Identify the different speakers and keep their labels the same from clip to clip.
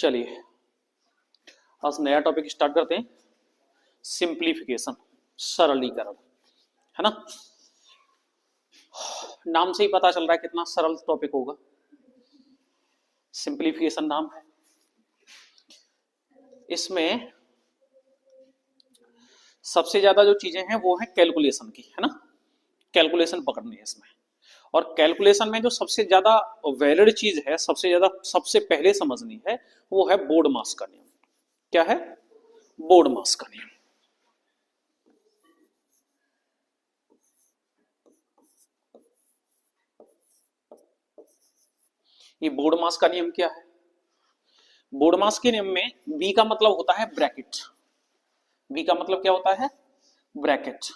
Speaker 1: चलिए आज नया टॉपिक स्टार्ट करते हैं। सिंप्लीफिकेशन, सरलीकरण, है ना। नाम से ही पता चल रहा है कितना सरल टॉपिक होगा। सिंप्लीफिकेशन नाम है। इसमें सबसे ज्यादा जो चीजें हैं वो है कैलकुलेशन की, है ना। कैलकुलेशन पकड़नी है इसमें। और कैलकुलेशन में जो सबसे ज्यादा वैलिड चीज है, सबसे ज्यादा सबसे पहले समझनी है, वो है बोर्ड मास का नियम। क्या है? बोर्ड मास का नियम। ये बोर्ड मास का नियम क्या है? बोर्ड मास के नियम में बी का मतलब होता है ब्रैकेट। बी का मतलब क्या होता है? ब्रैकेट।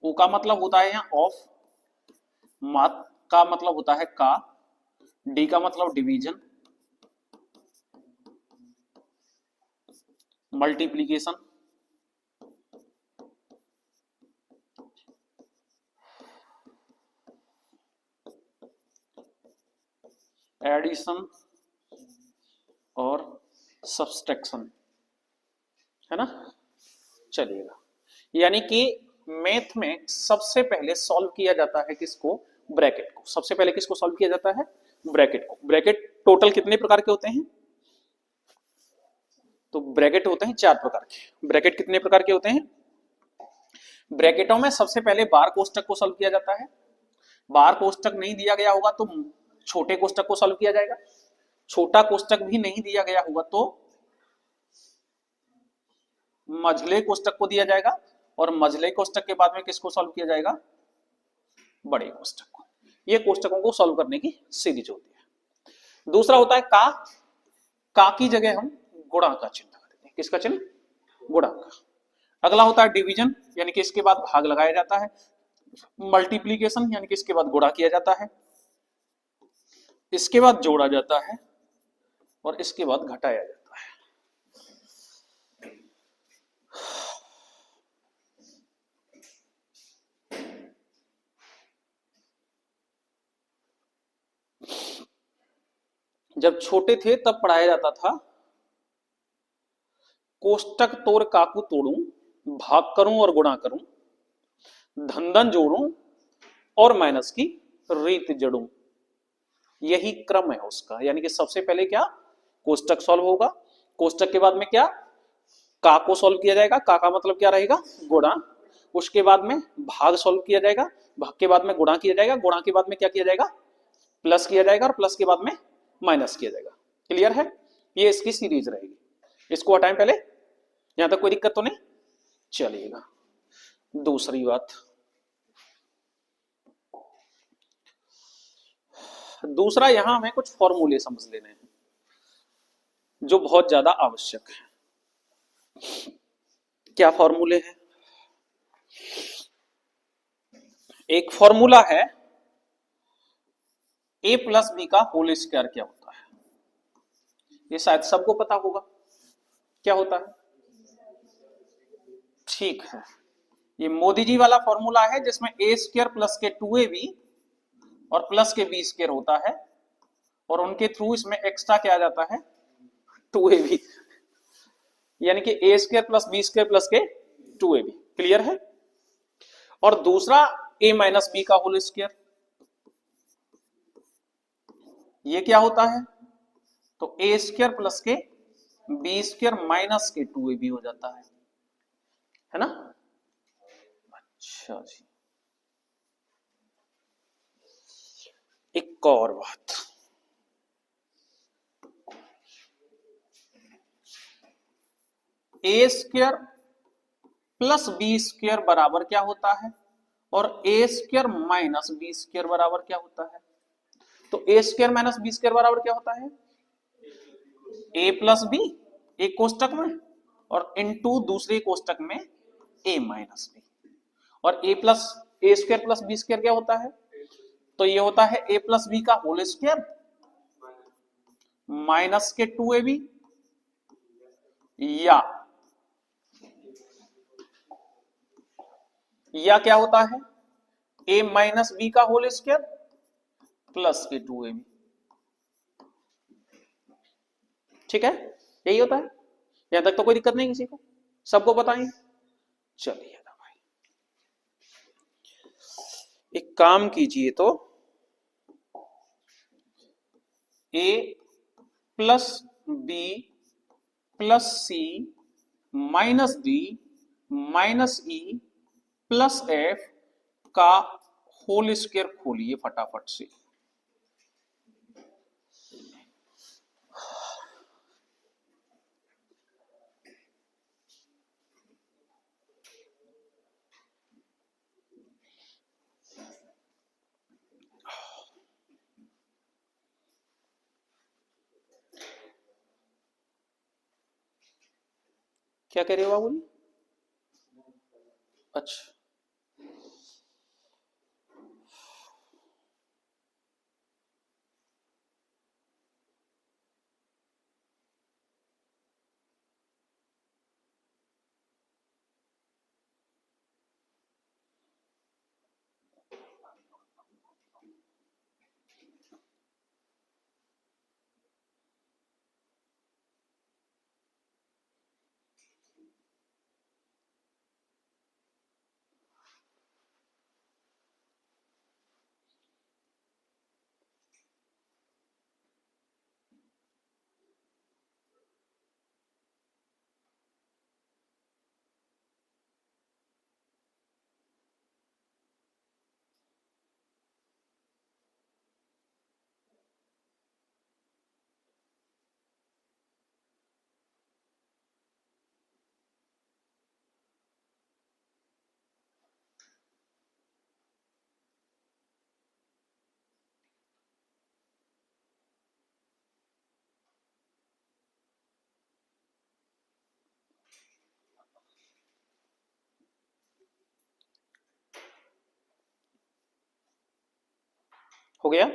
Speaker 1: ओ का मतलब होता है यहाँ ऑफ। मात का मतलब होता है का। डी का मतलब डिवीजन, मल्टीप्लीकेशन, एडिशन और सब्सट्रैक्शन, है ना। चलिएगा, यानी कि मैथ में सबसे पहले सॉल्व किया जाता है किसको? ब्रैकेट को। सबसे पहले किसको सॉल्व किया जाता है? ब्रैकेट को। ब्रैकेट टोटल कितने प्रकार के होते हैं? तो ब्रैकेट होते हैं 4 प्रकार के। ब्रैकेट कितने प्रकार के होते हैं? ब्रैकेटों में सबसे पहले बार कोष्टक को सॉल्व किया जाता है। बार कोष्टक नहीं दिया गया होगा तो छोटे कोष्टक को सॉल्व किया जाएगा। छोटा कोष्टक भी नहीं दिया गया होगा तो मझले कोष्टक को दिया जाएगा। और मझले कोष्टक के बाद में किसको सॉल्व किया जाएगा? बड़े कोष्टक को। ये कोष्टकों को सॉल्व करने की सीरीज होती है। दूसरा होता है का। का की जगह हम गुणा का चिन्ह लगा देते हैं। किसका चिन्ह? गुणा का। अगला होता है डिवीजन, यानी कि इसके बाद भाग लगाया जाता है। मल्टीप्लीकेशन, यानी कि इसके बाद गुणा किया जाता है। इसके बाद जोड़ा जाता है और इसके बाद घटाया जाता है। जब छोटे थे तब पढ़ाया जाता था कोष्टक तोड़ काकू तोड़ूं, भाग करूं और गुणा करूं, धन धन जोड़ूं और माइनस की रीत जड़ूं। यही क्रम है उसका। यानी कि सबसे पहले क्या? कोष्टक सॉल्व होगा। कोष्टक के बाद में क्या? का को सॉल्व किया जाएगा। का का मतलब क्या रहेगा? गुणा। उसके बाद में भाग सॉल्व किया जाएगा। भाग के बाद में गुणा किया जाएगा। गुणा के बाद में क्या किया जाएगा? प्लस किया जाएगा। और प्लस के बाद में माइनस किया जाएगा। क्लियर है? ये इसकी सीरीज रहेगी। इसको हटाएं पहले। यहां तक कोई दिक्कत तो नहीं? चलिएगा, दूसरी बात। दूसरा, यहां हमें कुछ फॉर्मूले समझ लेने हैं जो बहुत ज्यादा आवश्यक है। क्या फॉर्मूले हैं? एक फॉर्मूला है a प्लस बी का होल स्क्वायर क्या होता है। ये शायद सबको पता होगा। क्या होता है? ठीक है, ये मोदी जी वाला फॉर्मूला है जिसमें ए स्क्वायर प्लस के 2ab और प्लस के बी स्क्वायर होता है। और उनके थ्रू इसमें एक्स्ट्रा क्या आ जाता है? 2ab। यानी कि A square plus B square plus के 2ab। क्लियर है? और दूसरा a माइनस बी का होल स्क्वायर, ये क्या होता है? तो ए स्क्वायर प्लस के बी स्क्वायर माइनस के 2ab हो जाता है ना। अच्छा जी, एक और बात। ए स्क्वायर प्लस बी स्क्वायर बराबर क्या होता है? और ए स्क्वायर माइनस बी स्क्वायर बराबर क्या होता है? तो A square minus B square बराबर क्या होता है? ए प्लस बी एक कोष्टक में और इनटू दूसरे कोष्टक में ए माइनस बी। और ए स्क्वायर प्लस बी स्क्वायर क्या होता है? तो ये होता है ए प्लस बी का होल स्क्वायर माइनस के 2ab, या क्या होता है? ए माइनस बी का होल स्क्वायर प्लस के 2ab। ठीक है, यही होता है। यहां तक तो कोई दिक्कत नहीं किसी को, सबको पता है। चलिए भाई, एक काम कीजिए तो a plus B plus C minus D minus E plus F का होल स्क्वायर खोलिए फटाफट से। क्या कह रहे हो बाबू जी? अच्छा, हो गया।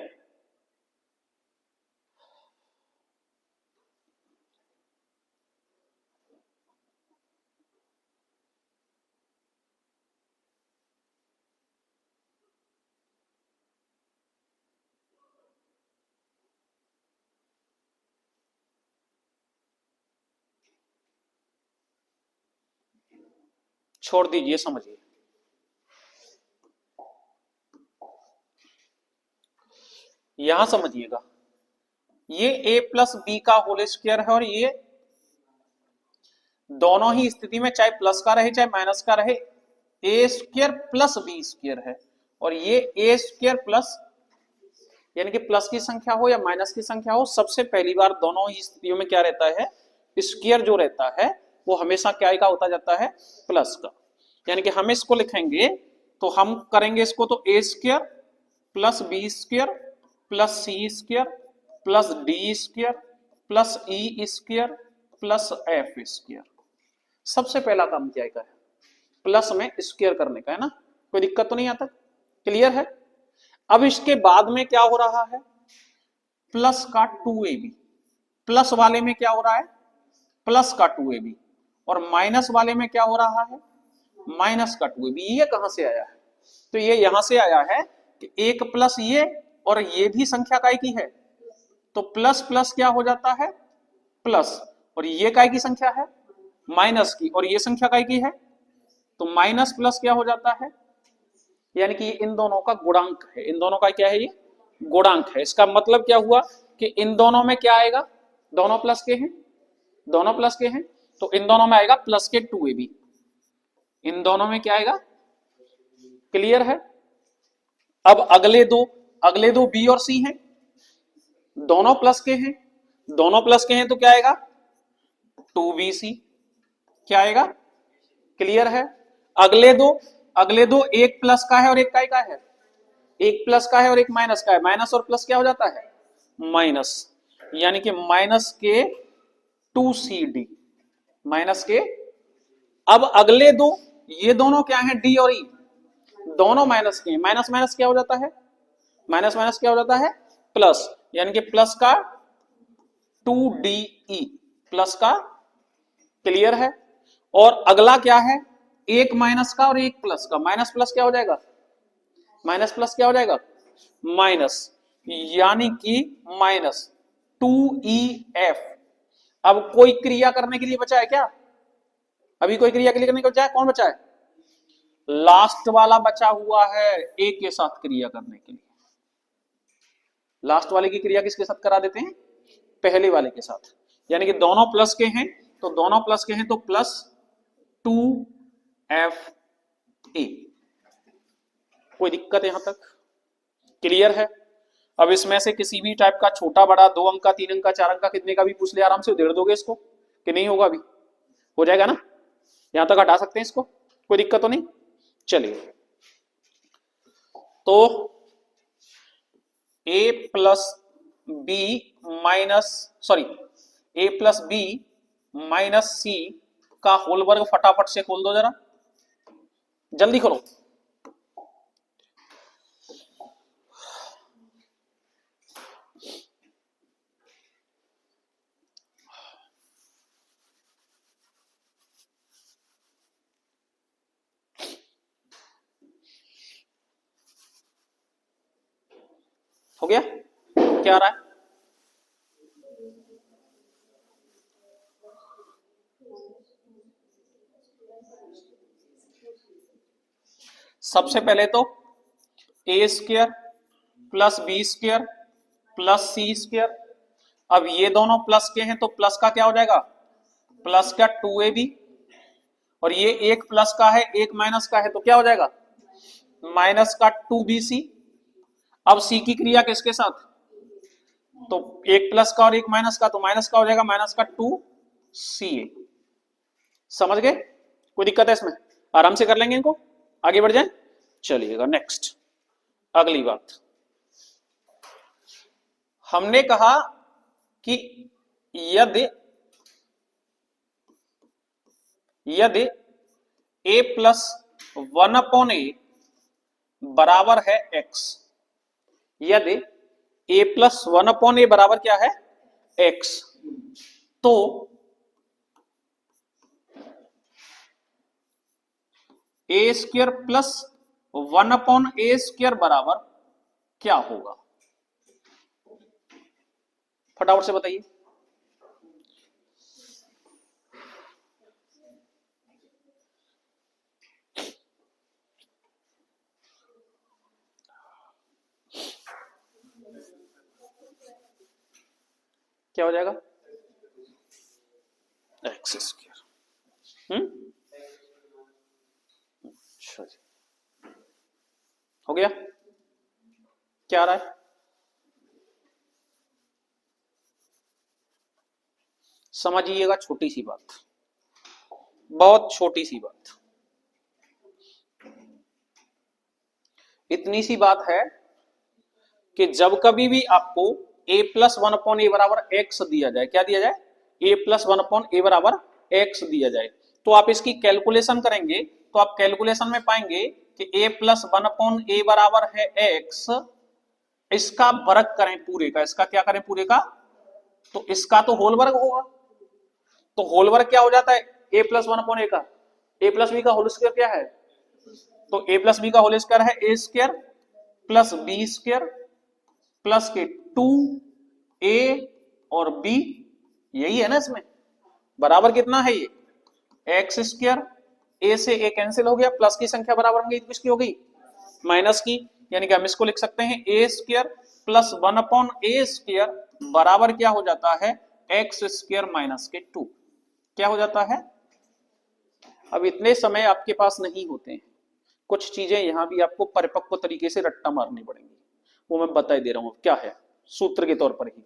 Speaker 1: छोड़ दीजिए, समझिए। यहां समझिएगा, ये a प्लस बी का होल स्क्वायर है और ये दोनों ही स्थिति में चाहे प्लस का रहे चाहे माइनस का रहे ए स्क्वायर प्लस बी स्क्वायर है। और ये ए स्क्वायर प्लस, यानी कि प्लस की संख्या हो या माइनस की संख्या हो, सबसे पहली बार दोनों ही स्थितियों में क्या रहता है, स्क्वायर जो रहता है वो हमेशा क्या का होता जाता है, प्लस का। यानी कि हम इसको लिखेंगे तो हम करेंगे इसको तो A square plus B square plus C square plus D square plus E square plus F square. सबसे पहला काम क्या है, प्लस में स्क्वायर करने का है ना, कोई दिक्कत तो नहीं आता, क्लियर है। अब इसके बाद में क्या हो रहा है, प्लस का 2ab, प्लस वाले में क्या हो रहा है, प्लस का 2ab, और माइनस वाले में क्या हो रहा है, माइनस का 2ab। ये कहां से आया है, तो ये यहां से आया है कि एक प्लस ये और ये भी संख्या काय की है, तो प्लस प्लस क्या हो जाता है, प्लस, और ये काय की संख्या है, माइनस की, और ये संख्या काय की है, तो माइनस प्लस क्या हो जाता है, यानी कि इन दोनों का गुणांक है। इन दोनों का क्या है, ये गुणांक है। इसका मतलब क्या हुआ कि इन दोनों में क्या आएगा, दोनों प्लस के हैं, दोनों प्लस के हैं, तो इन दोनों में आएगा प्लस के 2ab। इन दोनों में क्या आएगा, क्लियर है। अब अगले दो बी और सी हैं, दोनों प्लस के हैं, दोनों प्लस के हैं, तो क्या आएगा, 2bc। क्या आएगा, क्लियर है। अगले दो एक प्लस का है और एक का है, एक प्लस का है और एक माइनस का है, माइनस और प्लस क्या हो जाता है, माइनस, यानी कि माइनस के 2cd, माइनस के। अब अगले दो, ये दोनों क्या है, डी और ई, दोनों माइनस के, माइनस माइनस क्या हो जाता है, माइनस माइनस क्या हो जाता है, प्लस, यानी कि प्लस का 2de, प्लस का, क्लियर है। और अगला क्या है, एक माइनस का और एक प्लस का, माइनस प्लस क्या हो जाएगा, माइनस प्लस क्या हो जाएगा, माइनस, यानी कि -2EF। अब कोई क्रिया करने के लिए बचा है क्या? अभी कोई क्रिया के लिए करने को बचा है? कौन बचा है? लास्ट वाला बचा हुआ है ए के साथ क्रिया करने के लिए। लास्ट वाले की क्रिया किसके साथ करा देते हैं? पहले वाले के साथ। यानी कि दोनों प्लस के हैं, तो दोनों प्लस के हैं तो +2FA। कोई दिक्कत यहां तक क्लियर है? अब इसमें से किसी भी टाइप का छोटा बड़ा 2 अंक का, 3 अंक का, 4 अंक का, कितने का भी पूछ ले, आराम से उधेड़ दोगे इसको कि नहीं होगा? अभी हो जाएगा ना? यहां तक हटा सकते हैं इसको, कोई दिक्कत तो नहीं। चलिए, तो a plus B minus sorry a plus B minus C का होल वर्ग फटाफट से खोल दो, जरा जल्दी खोलो। हो गया? क्या आ रहा है? सबसे पहले तो A square plus B square plus C square. अब ये दोनों प्लस के हैं तो प्लस का क्या हो जाएगा? प्लस का 2ab। और ये एक प्लस का है, एक माइनस का है, तो क्या हो जाएगा? माइनस का 2bc। अब सी की क्रिया किसके साथ? तो एक प्लस का और एक माइनस का, तो माइनस का हो जाएगा माइनस का 2ca। समझ गए? कोई दिक्कत है इसमें? आराम से कर लेंगे इनको, आगे बढ़ जाए। चलिएगा नेक्स्ट, अगली बात। हमने कहा कि यदि यदि a प्लस 1/a बराबर है x, यदि a प्लस 1/a बराबर क्या है? x, तो a square plus 1/a square बराबर क्या होगा? फटाफट से बताइए। क्या हो जाएगा? X square. अच्छा जी, हो गया? क्या आ रहा है? समझिएगा, छोटी सी बात, बहुत छोटी सी बात, इतनी सी बात है कि जब कभी भी आपको a प्लस 1/a बराबर x दिया जाए, क्या दिया जाए? a प्लस 1/a बराबर x दिया जाए, तो आप इसकी कैलकुलेशन करेंगे तो आप कैलकुलेशन में पाएंगे कि a प्लस 1/a बराबर है x, इसका वर्ग करें पूरे का, इसका क्या करें पूरे का, तो इसका तो होल वर्ग होगा। तो होल वर्ग क्या हो जाता है? a प्लस 1/a का, a प्लस बी का होल स्क्वायर क्या है? तो a प्लस बी का होल स्क्वायर है a square plus B square plus के 2a और b, यही है ना इसमें, बराबर कितना है ये? X square. a से a कैंसिल हो गया, प्लस की संख्या बराबर होगी तो किसकी हो गई? माइनस की। यानी कि हम इसको लिख सकते हैं a square plus 1/a square बराबर क्या हो जाता है? एक्स स्क्वायर माइनस के 2। क्या हो जाता है? अब इतने समय आपके पास नहीं होते हैं, कुछ चीजें यहां भी आपको परिपक्व तरीके से रट्टा मारनी पड़ेंगी, वो मैं बता ही दे रहा हूं क्या है, सूत्र के तौर पर ही।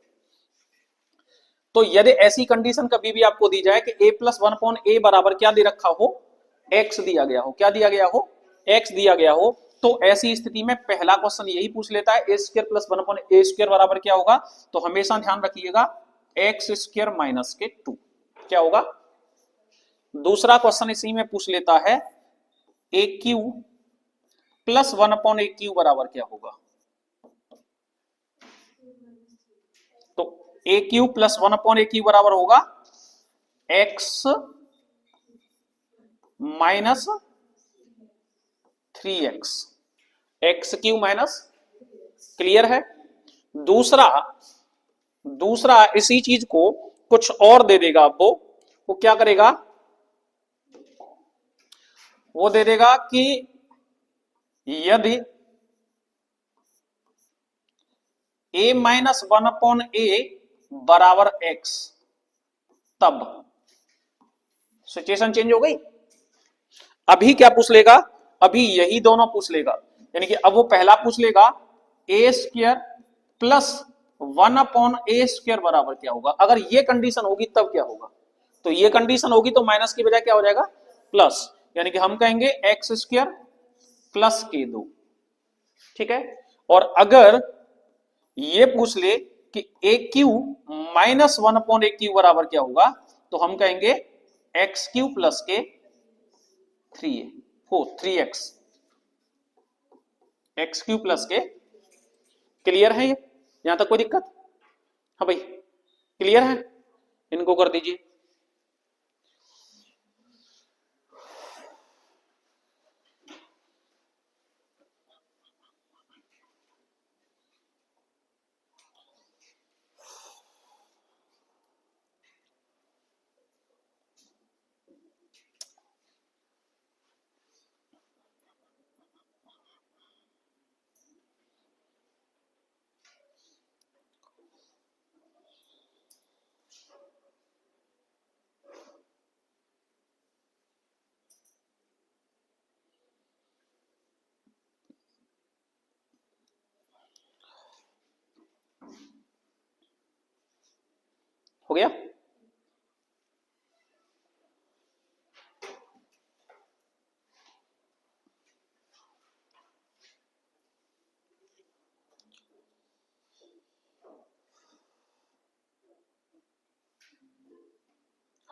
Speaker 1: तो यदि ऐसी कंडीशन कभी भी आपको दी जाए कि a प्लस 1/a बराबर क्या दे रखा हो? x दिया गया हो, क्या दिया गया हो? x दिया गया हो, तो ऐसी स्थिति में पहला क्वेश्चन यही पूछ लेता है a square plus 1/a square बराबर क्या होगा? तो हमेशा ध्यान रखिएगा x स्क्वायर माइनस के 2 क्या होगा? दूसरा क्वेश्चन इसी में पूछ लेता है a Q plus 1/a Q बराबर क्या होगा? तो a Q plus 1/a Q बराबर होगा x minus 3x, x Q minus, clear है? दूसरा दूसरा इसी चीज को कुछ और दे देगा। अब वो क्या करेगा, वो दे देगा कि यदि a माइनस 1/a बराबर x, तब सिचुएशन चेंज हो गई। अभी क्या पूछ लेगा, अभी यही दोनों पूछ लेगा, यानी कि अब वो पहला पूछ लेगा a स्क्वायर प्लस 1/a² बराबर क्या होगा। अगर ये कंडीशन होगी तब क्या होगा, तो ये कंडीशन होगी तो माइनस की बजाय क्या हो जाएगा, प्लस, यानी कि हम कहेंगे x² प्लस k2। ठीक है, और अगर ये पूछ ले कि ए क्यू माइनस 1/a³ बराबर क्या होगा, तो हम कहेंगे x³ प्लस के 3a, हो 3x, x³ प्लस के। क्लियर है ये, यहां तक कोई दिक्कत? हाँ भाई, क्लियर है, इनको कर दीजिए। हो गया?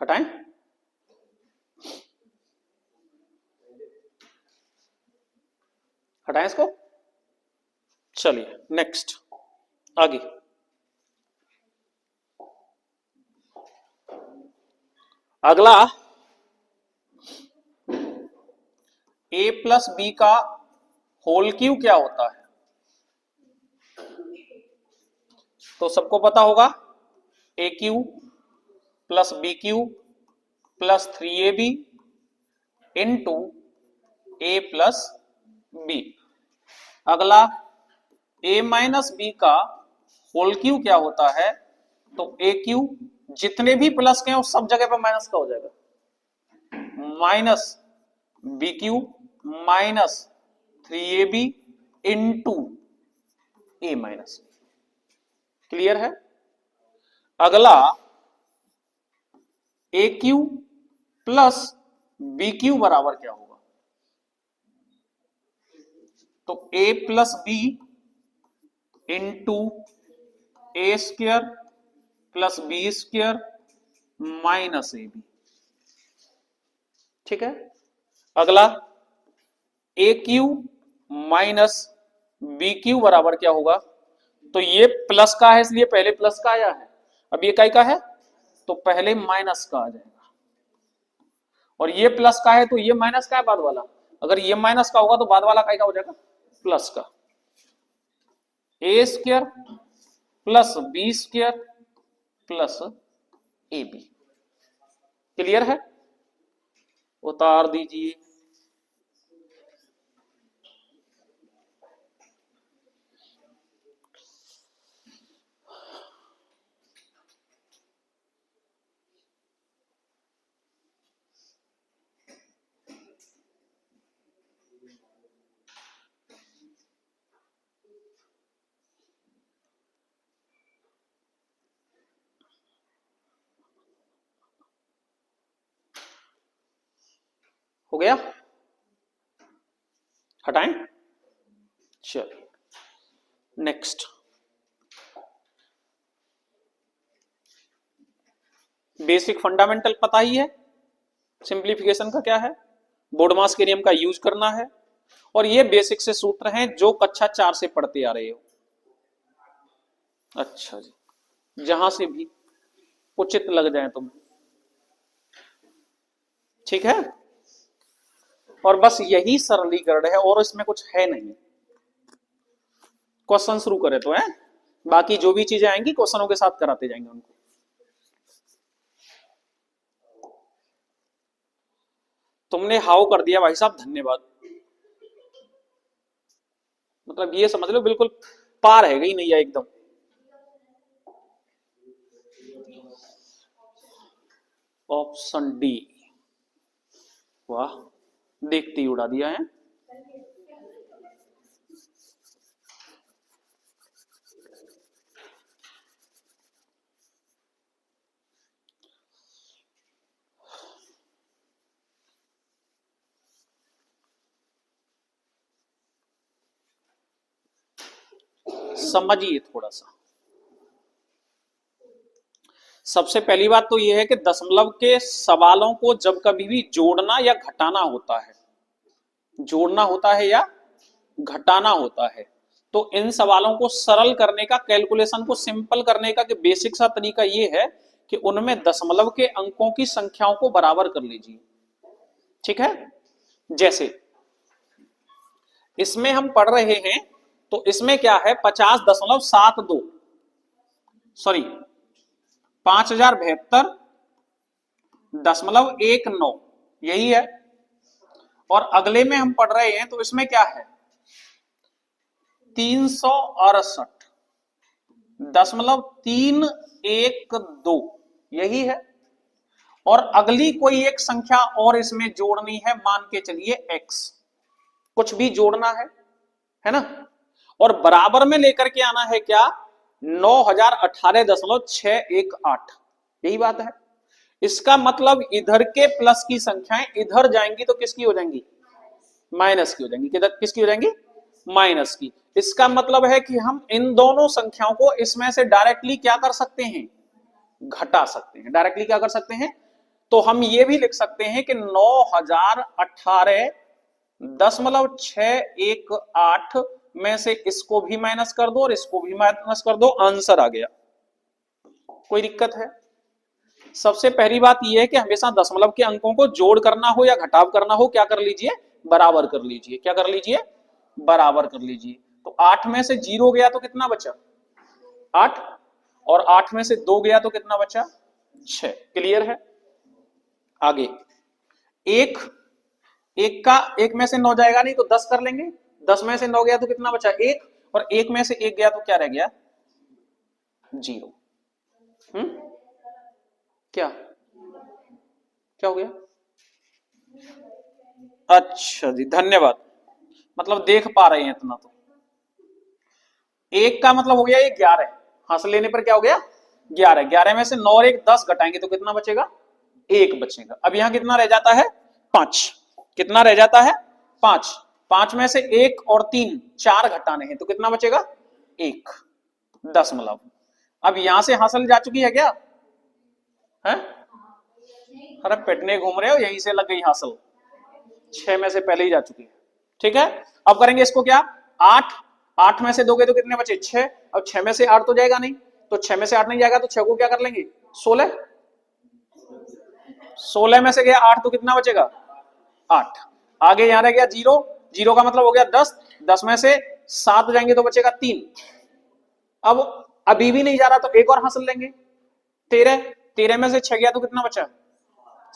Speaker 1: हटाएं, हटाएं इसको। चलिए नेक्स्ट, आगे। अगला a प्लस बी का होल क्यूब क्या होता है, तो सबको पता होगा A cube plus B cube plus 3ab into A plus B. अगला a माइनस बी का होल क्यूब क्या होता है, तो ए क्यू, जितने भी प्लस के हैं उस सब जगह पर माइनस का हो जाएगा, minus B cube minus 3ab into A minus. Clear है? अगला A cube plus B cube बराबर क्या होगा, तो A plus B into A square plus B square minus A B. ठीक है, अगला A cube minus B cube बराबर क्या होगा, तो ये प्लस का है इसलिए पहले प्लस का आया है, अब ये काय का है तो पहले माइनस का आ जाएगा, और ये प्लस का है तो ये माइनस का है बाद वाला, अगर ये माइनस का होगा तो बाद वाला काय का हो जाएगा, प्लस का। A square plus B square plus A B. Clear है? उतार दीजिए। हो गया? हटाएं, चलिए नेक्स्ट। बेसिक फंडामेंटल पता ही है, सिंप्लीफिकेशन का क्या है, बोडमास के नियम का यूज करना है, और ये बेसिक से सूत्र हैं जो कक्षा 4 से पढ़ते आ रहे हो। अच्छा जी, जहां से भी उचित लग जाए तुम्हें, ठीक है, और बस यही सरलीकरण है और इसमें कुछ है नहीं। क्वेश्चन शुरू करें तो है, बाकी जो भी चीजें आएंगी क्वेश्चनों के साथ कराते जाएंगे उनको। तुमने हाउ कर दिया भाई साहब, धन्यवाद। मतलब ये समझ लो बिल्कुल पार है गई नैया एकदम। ऑप्शन डी, वाह, देखते ही उड़ा दिया है। समझिए थोड़ा सा। सबसे पहली बात तो यह है कि दशमलव के सवालों को जब कभी भी जोड़ना या घटाना होता है, जोड़ना होता है या घटाना होता है, तो इन सवालों को सरल करने का, कैलकुलेशन को सिंपल करने का बेसिक सा तरीका यह है कि उनमें दशमलव के अंकों की संख्याओं को बराबर कर लीजिए। ठीक है, जैसे इसमें हम पढ़ रहे हैं तो इसमें क्या है 50.72, सॉरी 5072.19 यही है। और अगले में हम पढ़ रहे हैं तो इसमें क्या है 368.312 यही है। और अगली कोई एक संख्या और इसमें जोड़नी है, मान के चलिए x, कुछ भी जोड़ना है ना। और बराबर में लेकर के आना है क्या 9018.618, यही बात है। इसका मतलब इधर के प्लस की संख्याएं इधर जाएंगी तो किसकी हो जाएंगी, माइनस की हो जाएंगी। किसकी हो जाएंगी, माइनस की। इसका मतलब है कि हम इन दोनों संख्याओं को इसमें से डायरेक्टली क्या कर सकते हैं, घटा सकते हैं। डायरेक्टली क्या कर सकते हैं, तो हम ये भी लिख सकते हैं कि 9018.618 में से इसको भी माइनस कर दो और इसको भी माइनस कर दो, आंसर आ गया। कोई दिक्कत है? सबसे पहली बात यह है कि हमेशा दशमलव के अंकों को जोड़ करना हो या घटाव करना हो, क्या कर लीजिए, बराबर कर लीजिए। क्या कर लीजिए, बराबर कर लीजिए। तो 8 में से 0 गया तो कितना बचा 8, और 8 में से 2 गया तो कितना बचा 6। क्लियर है? आगे एक एक में से 9 जाएगा नहीं तो 10 कर लेंगे। 10 में से 9 गया तो कितना बचा 1, और 1 में से 1 गया तो क्या रह गया 0। क्या क्या हो गया? अच्छा जी, धन्यवाद। मतलब देख पा रहे हैं इतना तो। एक का मतलब हो गया ये 11, हाथ लेने पर क्या हो गया 11। 11 में से 9 और 1 10 घटाएंगे तो कितना बचेगा 1 बचेगा। अब यहां कितना रह जाता है 5। कितना रह जाता है 5। 5 में से 1 और 3 4 घटाने हैं तो कितना बचेगा 1 दशमलव। अब यहां से हासिल जा चुकी है क्या है? अरे पेटने घूम रहे हो, यहीं से लग गई हासिल। 6 में से पहले ही जा चुकी है। ठीक है, अब करेंगे इसको क्या 8। 8 में से दोगे तो कितने बचे 6। अब 6 में से 8 तो जाएगा नहीं, तो 6 में से 8 नहीं जाएगा तो 6 को क्या कर लेंगे 16। 16 में से गया 8 तो कितना बचेगा 8। आगे यहां रह गया 0। 0 का मतलब हो गया 10। 10 में से 7 जाएंगे तो बचेगा 3। अब अभी भी नहीं जा रहा तो एक और हासिल लेंगे 13। 13 में से 6 गया तो कितना बचा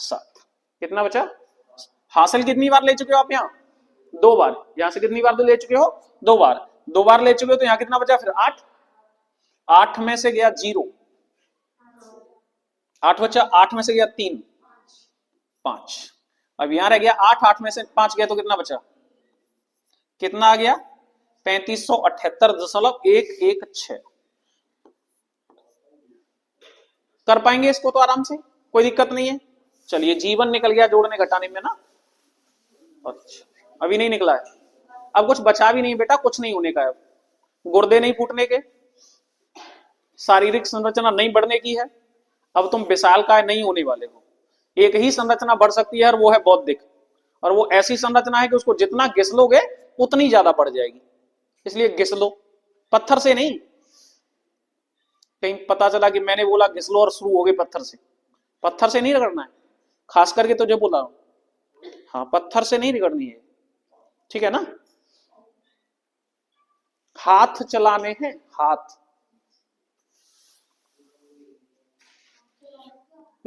Speaker 1: 7। कितना बचा? हासिल कितनी बार ले चुके हो आप? यहाँ 2 बार। यहां से कितनी बार तो ले चुके हो 2 बार। 2 बार ले चुके हो तो यहां कितना बचा फिर 8। 8 में से गया 0, 8 बचा। 8 में से गया 3 5। अब यहां रह गया 8। 8 में से 5 गया तो कितना बचा, कितना आ गया 3578.116। कर पाएंगे इसको तो आराम से, कोई दिक्कत नहीं है। चलिए जीवन निकल गया जोड़ने घटाने में ना। अच्छा अभी नहीं निकला है, अब कुछ बचा भी नहीं बेटा, कुछ नहीं होने का है। अब गुर्दे नहीं फूटने के, शारीरिक संरचना नहीं बढ़ने की है। अब तुम विशालकाय नहीं होने वाले हो। एक ही संरचना बढ़ सकती है और वो है बौद्धिक, और वो ऐसी संरचना है कि उसको जितना घिसलोगे उतनी ज्यादा बढ़ जाएगी। इसलिए घिसलो, पत्थर से नहीं। कहीं पता चला कि मैंने बोला घिसलो और शुरू हो गए पत्थर से। पत्थर से नहीं रगड़ना है, खास करके तो जो बोला हाँ पत्थर से नहीं रगड़नी है, ठीक है ना। हाथ चलाने हैं, हाथ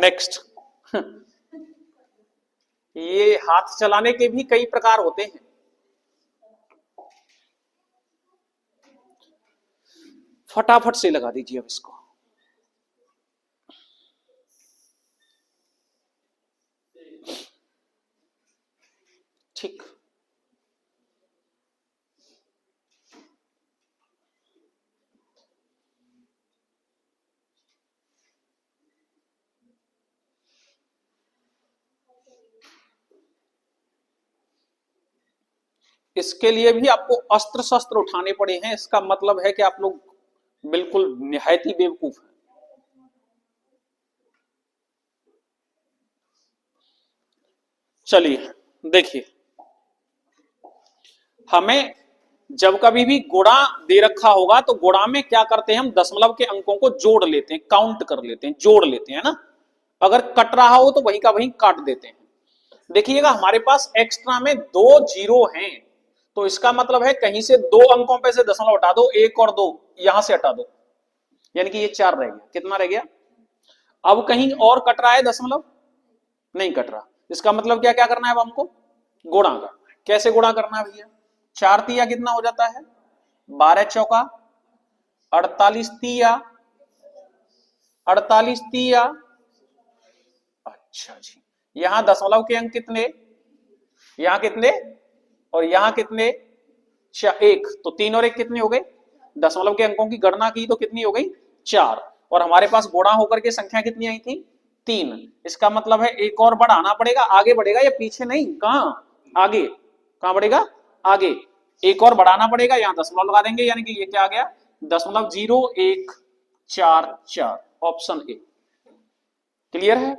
Speaker 1: नेक्स्ट। ये हाथ चलाने के भी कई प्रकार होते हैं। फटाफट से लगा दीजिए अब इसको। ठीक। इसके लिए भी आपको अस्त्र शस्त्र उठाने पड़े हैं, इसका मतलब है कि आप लोग बिल्कुल निहायती बेवकूफ हैं। चलिए देखिए, हमें जब कभी भी गुणा दे रखा होगा तो गुणा में क्या करते हैं, हम दशमलव के अंकों को जोड़ लेते हैं, काउंट कर लेते हैं, जोड़ लेते हैं ना। अगर कट रहा हो तो वही का वही काट देते हैं। देखिएगा हमारे पास एक्स्ट्रा में दो जीरो हैं, तो इसका मतलब है कहीं से दो अंकों पे से दशमलव हटा दो, एक और दो यहां से हटा दो, यानी कि ये चार रह गया। कितना रह गया? अब कहीं और कट रहा है दशमलव? नहीं कट रहा। इसका मतलब क्या क्या करना है अब हमको? गुणा करना है। कैसे गुणा करना है भैया? चार तिया कितना हो जाता है? 12 चौका 48 तिया 48 तिया। अच्छा जी, यहां दशमलव के अंक कितने? यहां कितने और यहां कितने? एक, तो तीन और एक कितने हो गए? दशमलव के अंकों की गणना की तो कितनी हो गई? चार। और हमारे पास गुणा होकर के संख्या कितनी आई थी? तीन। इसका मतलब है एक और बढ़ाना पड़ेगा, आगे बढ़ेगा या पीछे नहीं, कहां? आगे। कहां बढ़ेगा? आगे। एक और बढ़ाना पड़ेगा, यहां दशमलव लगा देंगे, यानी कि ये क्या आ गया? 0.144। Option A. क्लियर है?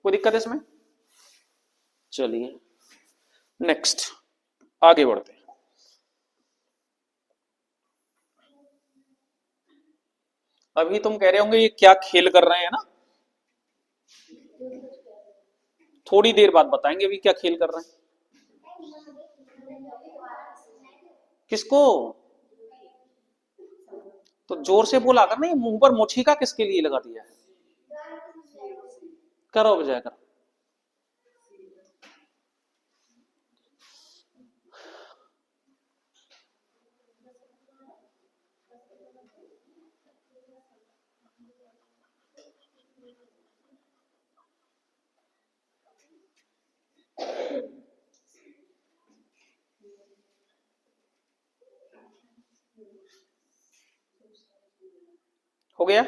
Speaker 1: कोई दिक्कत है इसमें? चलिए नेक्स्ट, आगे बढ़ते हैं। अभी तुम कह रहे होंगे ये क्या खेल कर रहे हैं ना, थोड़ी देर बाद बताएंगे अभी क्या खेल कर रहे हैं। किसको? तो जोर से बोला कर, नहीं मुंह पर मोछिका किसके लिए लगा दिया है? करो बजाय करो। हो गया?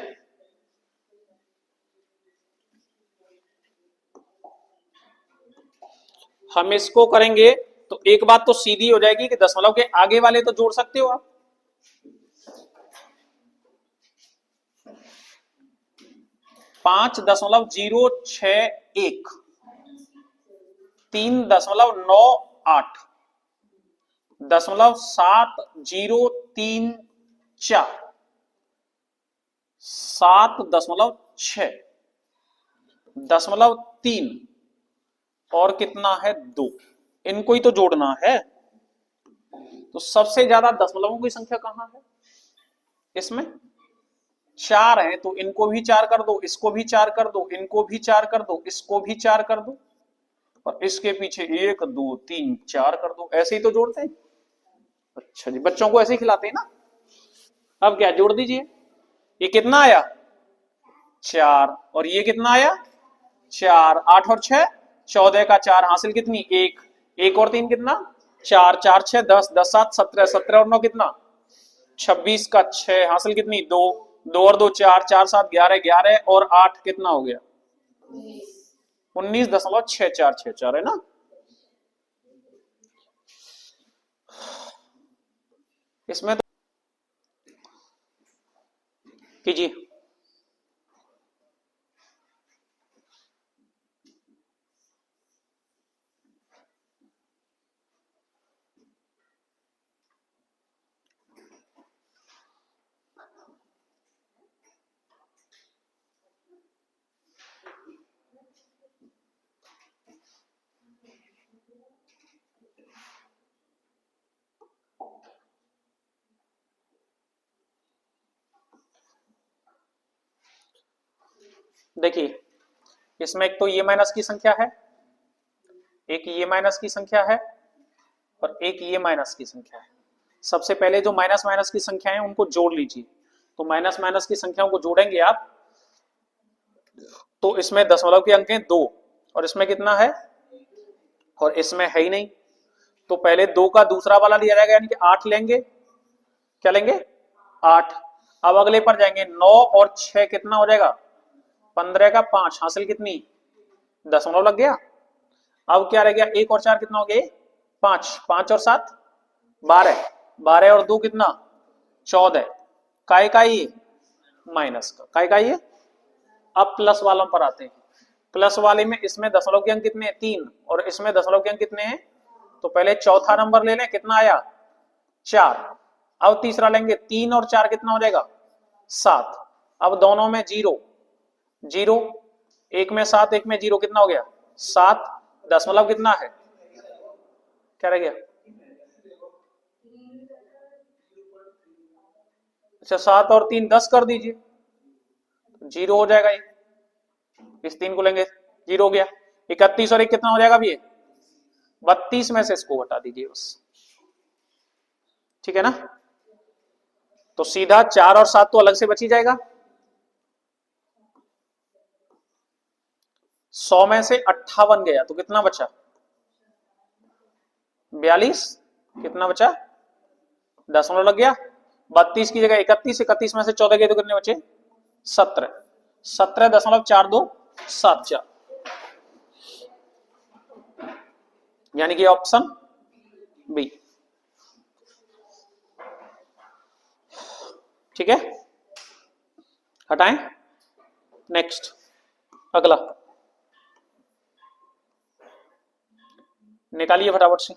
Speaker 1: हम इसको करेंगे तो एक बात तो सीधी हो जाएगी कि दशमलव के आगे वाले तो जोड़ सकते हो आप। 5.061, 3.98, 0.7034, 7.6, 0.3 और कितना है? 2। इनको ही तो जोड़ना है। तो सबसे ज्यादा दशमलवों की संख्या कहां है इसमें? चार है, तो इनको भी चार कर दो, इसको भी चार कर दो, इनको भी चार कर दो, इसको भी चार कर दो, और इसके पीछे एक दो तीन चार कर दो। ऐसे ही तो जोड़ते हैं। अच्छा जी, बच्चों को ऐसे ही खिलाते हैं ना। अब क्या जोड़ दीजिए। ये कितना आया? चार। और ये कितना आया? चार। 8 और 6, 14 का 4 हासिल कितनी? एक। एक और तीन कितना? चार। 4 6 10, 10 7 17, 17 और 9 कितना? 26 का 6 हासिल कितनी? दो। दो और दो चार, 4 7 11, 11 और 8 कितना हो गया? 19.6464 है ना। इसमें तो कीजिए। देखिए इसमें एक तो ये माइनस की संख्या है, एक ये माइनस की संख्या है और एक ये माइनस की संख्या है। सबसे पहले जो माइनस माइनस की संख्या है उनको जोड़ लीजिए। तो माइनस माइनस की संख्याओं को जोड़ेंगे आप तो इसमें दशमलव के अंक हैं 2 और इसमें कितना है और इसमें है ही नहीं। तो पहले 2 का दूसरा वाला लिया जाएगा यानी कि 8 लेंगे। क्या लेंगे? 8। अब अगले पर जाएंगे 9 और 6 कितना हो जाएगा? 15 का 5 हासिल कितनी? दशमलव लग गया। अब क्या रह गया? 1 और 4 कितना हो गया? 5। 5 और 7 12। 12 और 2 कितना? 14। काय का ये? माइनस का। काय का ये? अब प्लस वालों पर आते हैं। प्लस वाले में इसमें दशमलव के अंक कितने हैं? 3 और इसमें दशमलव के अंक कितने हैं? तो पहले चौथा नंबर ले लें, कितना आया? 4। अब तीसरा लेंगे, 3 और 4 कितना हो जाएगा? 7। अब दोनों में 0 0, एक में 7 एक में 0 कितना हो गया? 7। दशमलव कितना है? क्या रह गया? अच्छा 7 और 3 10 कर दीजिए, 0 हो जाएगा ये। इस 3 को लेंगे, 0 हो गया। 31 और 1 कितना हो जाएगा? अब ये 32 में से इसको घटा दीजिए बस। ठीक है ना? तो सीधा 4 और 7 तो अलग से बची जाएगा। 100 में से 58 गया तो कितना बचा? 42। कितना बचा? दशमलव लग गया। 32 की जगह 31, 31 में से 14 गए तो कितने बचे? 17। 17.4274 यानी कि ऑप्शन बी। ठीक है, हटाएं। नेक्स्ट, अगला निकालिए फटाफट से।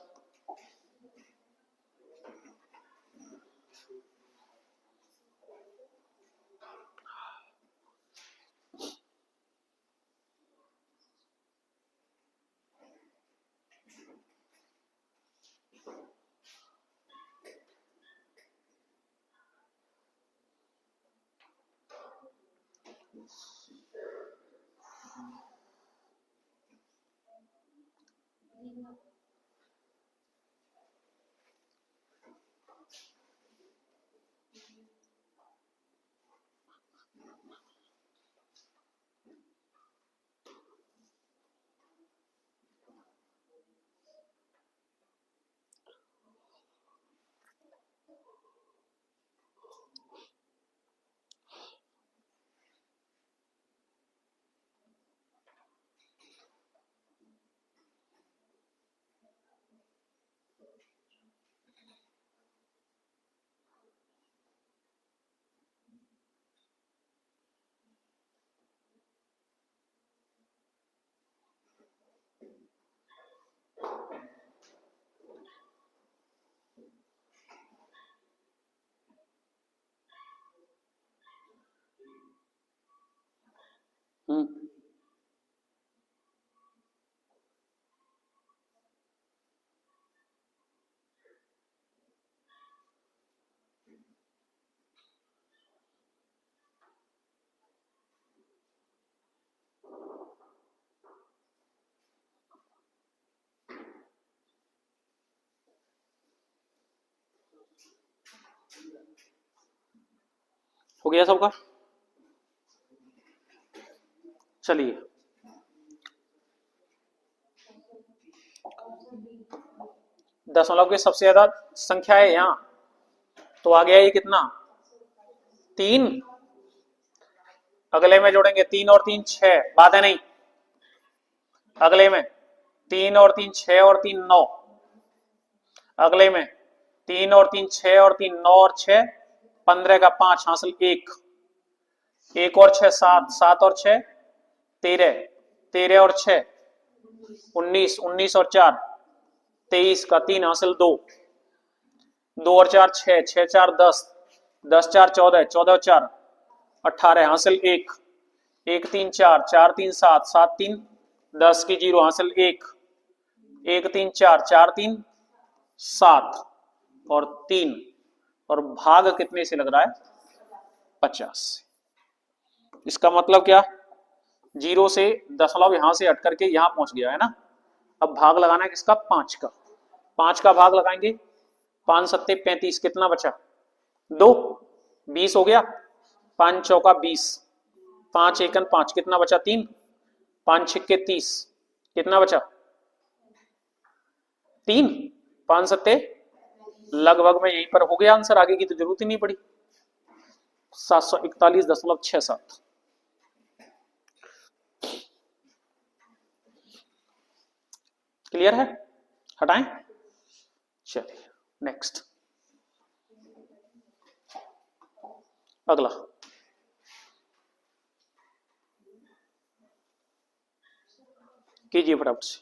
Speaker 1: हो गया सबका? चलिए, दशमलव के सबसे ज्यादा संख्या है यहां, तो आ गया ये कितना? 3। अगले में जोड़ेंगे 3 और 3 6, बात है नहीं। अगले में 3 और 3 6 और 3 9। अगले में 3 और 3 6 और 3 9 और 6 15 का 5 हासिल 1। 1 और 6 7, 7 और 6 13, 13 और 6 19, 19 और 4 23 का 3 हासिल 2। 2 और 4 6, 6 4 10, 10 4 14, 14 और 4 18 हासिल 1। 1 3 4, 4 3 7, 7 3 10 की 0 हासिल 1। 1 3 4, 4 3 7 और 3 और भाग कितने से लग रहा है? 50। इसका मतलब क्या? जीरो से दशमलव यहां से हट करके यहां पहुंच गया है ना। अब भाग लगाना है किसका, 5 का। 5 का भाग लगाएंगे, 5 सत्ते 35, कितना बचा, 2, 20 हो गया। 5 चौका 20, 5 एकन 5, कितना बचा, 3, 5 छिक्के 30, कितना बचा, 3, 5 सत्ते, लगभग में यहीं पर हो गया आंसर, आगे की तो जरूरत ही नहीं पड़ी। 741.67। क्लियर है, हटाएं, चलिए नेक्स्ट, अगला। कीजिए फटाफट से।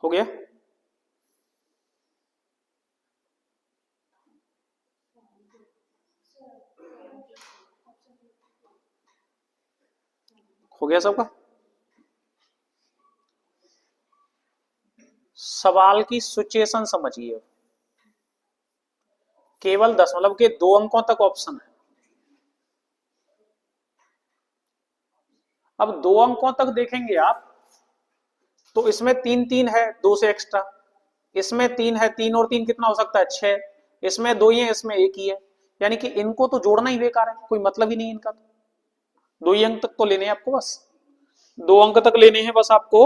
Speaker 1: हो गया, हो गया सबका। सवाल की सिचुएशन समझिए, केवल दशमलव के 2 अंकों तक ऑप्शन है। अब 2 अंकों तक देखेंगे आप, तो इसमें 3 3 है, 2 से एक्स्ट्रा, इसमें 3 है, 3 और 3 कितना हो सकता है, 6, इसमें 2 ही है, इसमें 1 ही है, यानी कि इनको तो जोड़ना ही बेकार है, कोई मतलब ही नहीं इनका। तो 2 ही अंक तक तो लेने हैं आपको, बस 2 अंक तक लेने हैं बस आपको,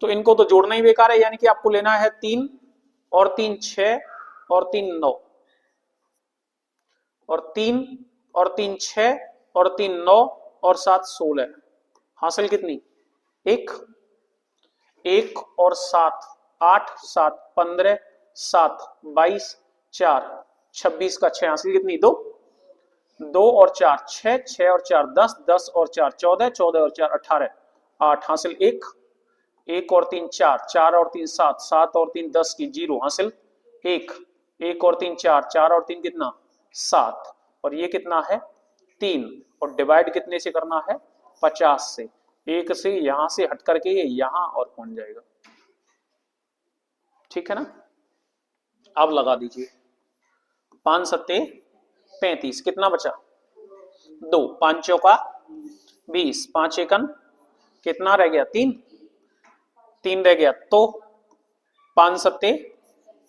Speaker 1: तो इनको तो जोड़ना ही बेकार है, यानी कि आपको लेना है 3 और 3 6 और 3 9, और 3 और 3 6 और 3 9 और 7 16, हासिल कितनी, 1, 1 और 7 8, 7 15, 7 22, 4 26 का 6, हासिल कितनी, 2, 2 और 4 6, 6 और 4 10, 10 और 4 14, 14 और 4 18, 8 हासिल 1, 1 और 3 4, 4 और 3 7, 7 और 3 10 की 0 हासिल 1, 1 और 3 4, 4 और 3 कितना, 7, और ये कितना है, 3, और डिवाइड कितने से करना है, 50 से, 1 से यहां से हट करके ये यहां और पहुंच जाएगा, ठीक है ना। अब लगा दीजिए, 5 सत्ते 35, कितना बचा, 2, 5 चौका 20, 5 एकन कितना रह गया, 3, 3 रह गया, तो 5 सत्ते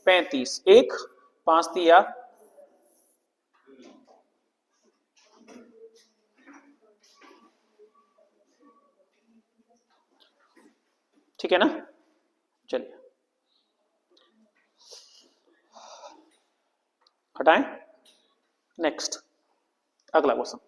Speaker 1: 35, 1, 5 दिया, ठीक है ना। चलिए हटाएं, नेक्स्ट, अगला क्वेश्चन।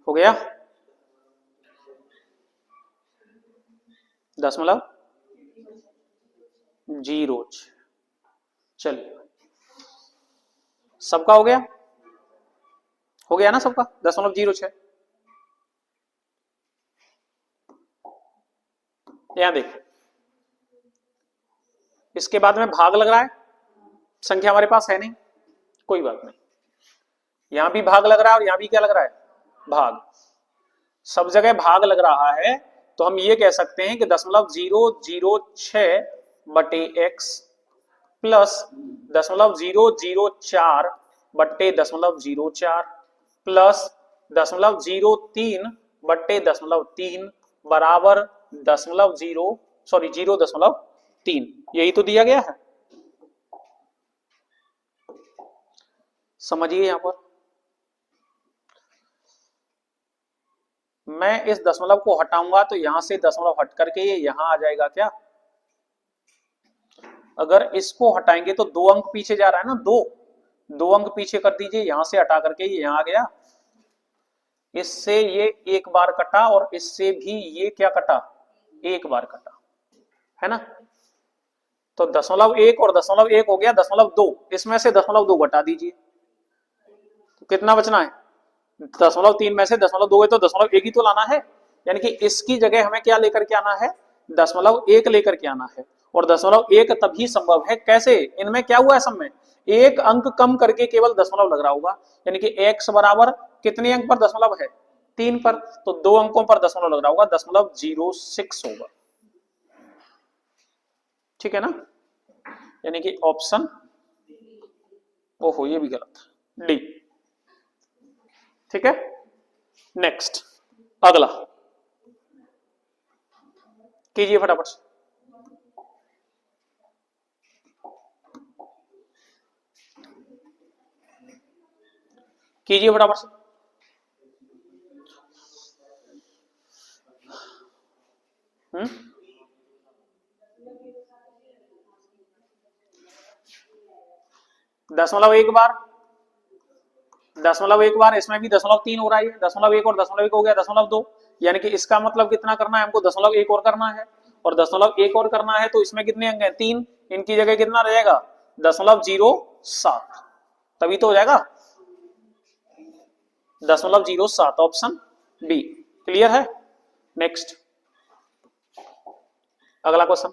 Speaker 1: हो गया 0.06। चलिए सबका हो गया ना सबका 0.06। यहां देखो इसके बाद में भाग लग रहा है, संख्या हमारे पास है नहीं, कोई बात नहीं, यहां भी भाग लग रहा है और यहां भी क्या लग रहा है, भाग। सब जगह भाग लग रहा है तो हम ये कह सकते हैं कि 0.006 बटे x प्लस 0.004 बट्टे 0.04 प्लस 0.03 बट्टे 0.3 बराबर 0.3। यही तो दिया गया है, समझिए। यहां पर मैं इस दशमलव को हटाऊंगा तो यहां से दशमलव हट करके ये यहां आ जाएगा क्या, अगर इसको हटाएंगे तो 2 अंक पीछे जा रहा है ना, 2 अंक पीछे कर दीजिए, यहां से हटा करके ये यहां आ गया, इससे ये एक बार कटा और इससे भी ये क्या कटा, एक बार कटा, है ना। तो 0.1 और 0.1 हो गया 0.2, इसमें से 0.2 घटा दीजिए तो कितना बचना है, 0.3 में से 0.2 है तो 0.1 ही तो लाना है, यानी कि इसकी जगह हमें क्या लेकर के आना है, 0.1 लेकर के आना है। और 0.1 तभी संभव है, कैसे, इनमें क्या हुआ है, सब में एक अंक कम करके केवल दशमलव लग रहा होगा, यानी कि x बराबर कितने अंक पर दशमलव है, 3 पर, तो 2 अंकों पर दशमलव लग रहा होगा, 0.06 होगा, ठीक है ना। यानी कि ऑप्शन, ओहो ये भी गलत, डी, ठीक है। नेक्स्ट अगला कीजिए फटाफट से। कीजिए फटाफट से। दशमलव एक बार, इसमें भी 0.3 हो रहा है, 0.1 और 0.1 हो गया 0.2, यानी कि इसका मतलब कितना करना है हमको, 0.1 और करना है, और 0.1 और करना है तो इसमें कितने अंक हैं, 3, इनकी जगह कितना रहेगा 0.07, तभी तो हो जाएगा 0.07, ऑप्शन बी। क्लियर है। नेक्स्ट अगला क्वेश्चन,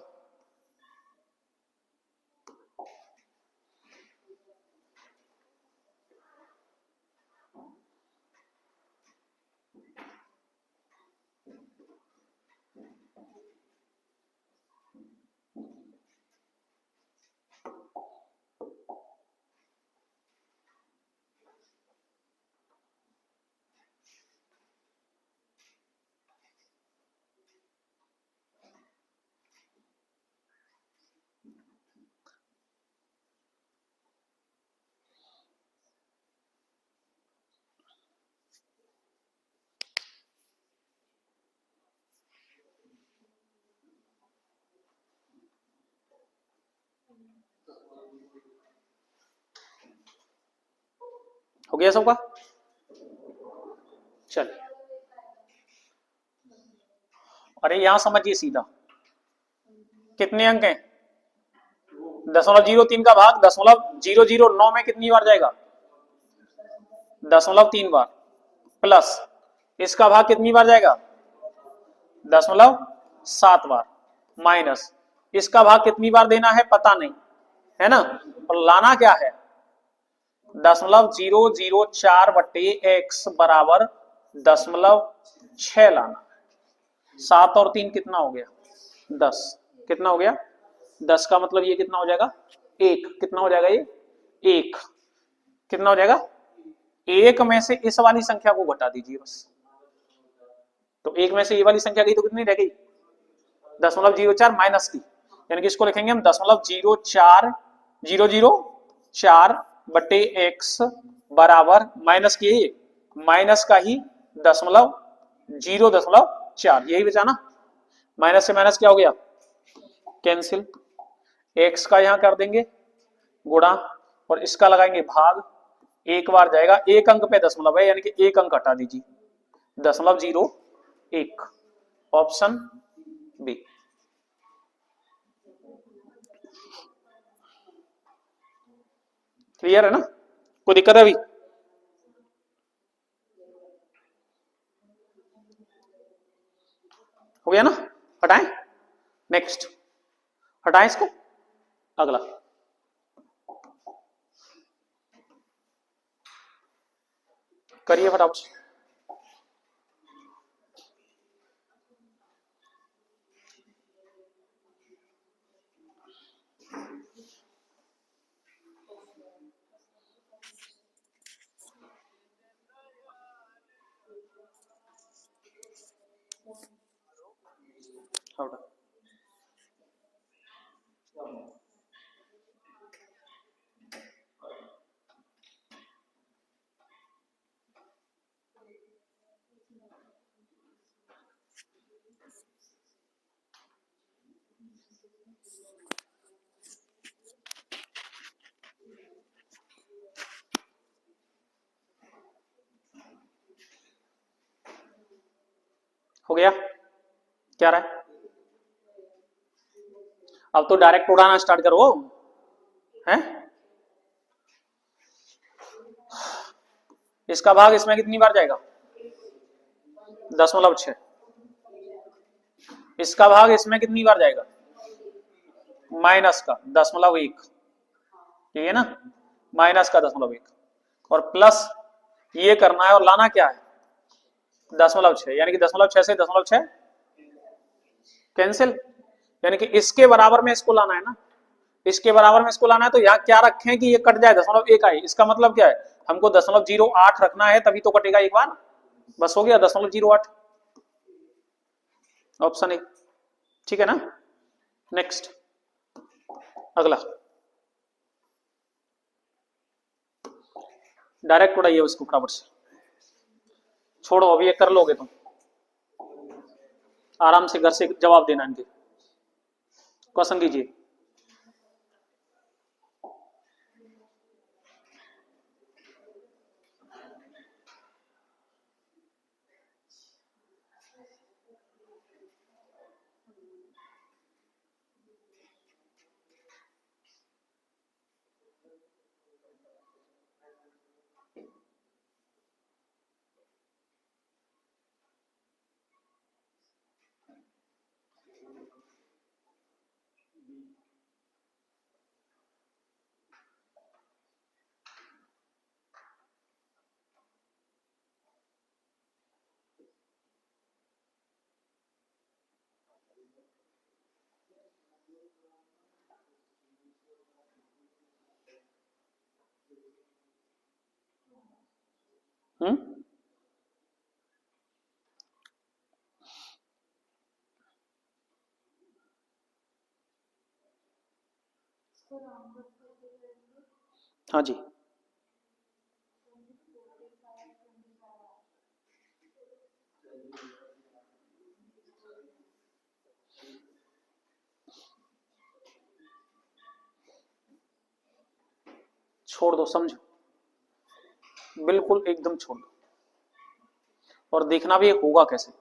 Speaker 1: हो गया सबका, चलिए अरे यहां समझिए सीधा, कितने अंक हैं, 0.03 का भाग 0.009 में कितनी बार जाएगा, 0.3 बार, प्लस इसका भाग कितनी बार जाएगा, 0.7 बार, माइनस इसका भाग कितनी बार देना है पता नहीं, है ना, और लाना क्या है, 0.004 बटे x बराबर 0.6 लाना। 7 और 3 कितना हो गया, 10, कितना हो गया 10 का मतलब ये कितना हो जाएगा, 1, कितना हो जाएगा ये 1, कितना हो जाएगा, 1 में से इस वाली संख्या को घटा दीजिए बस, तो 1 में से ये वाली संख्या गई तो कितनी रह गई, 0.04 माइनस की, यानी कि इसको लिखेंगे हम 0.04004 बटे x बराबर माइनस की, माइनस का ही 0.04, यही बचा ना, माइनस से माइनस क्या हो गया, कैंसिल, x का यहां कर देंगे गुणा और इसका लगाएंगे भाग, एक बार जाएगा, एक अंक पे दशमलव है यानी कि एक अंक हटा दीजिए, 0.01। Option B. क्लियर है ना? कोई दिक्कत है अभी? हो गया ना? हटाएं? नेक्स्ट, हटाएं इसको। अगला, करिए फटाफट से। हटा। हो गया? क्या रहा है? अब तो डायरेक्ट उड़ाना स्टार्ट करो। हैं? इसका भाग इसमें कितनी बार जाएगा? 0.6। इसका भाग इसमें कितनी बार जाएगा? माइनस का 0.1। ठीक है ना? माइनस का 0.1 और प्लस ये करना है और लाना क्या है? 0.6, यानी कि 0.6 से 0.6 कैंसिल, यानी कि इसके बराबर में इसको लाना है ना, इसके बराबर में इसको लाना है। तो यहाँ क्या रखें कि ये कट जाए, 0.1 आए। इसका मतलब क्या है? हमको 0.08 रखना है, तभी तो कटेगा एक बार। बस हो गया 0.08, ऑप्शन ए। ठीक है ना? नेक्स्ट, अगला, डायरेक्ट उड़ाइए उसको फटाफट से। छोड़ो अभी, ये कर लोगे तुम, आराम से घर से जवाब देना इनके। क्वेश्चन कीजिए। हम्म, हाँ जी। छोड़ दो, समझो, बिल्कुल एकदम छोड़ दो, और देखना भी होगा कैसे।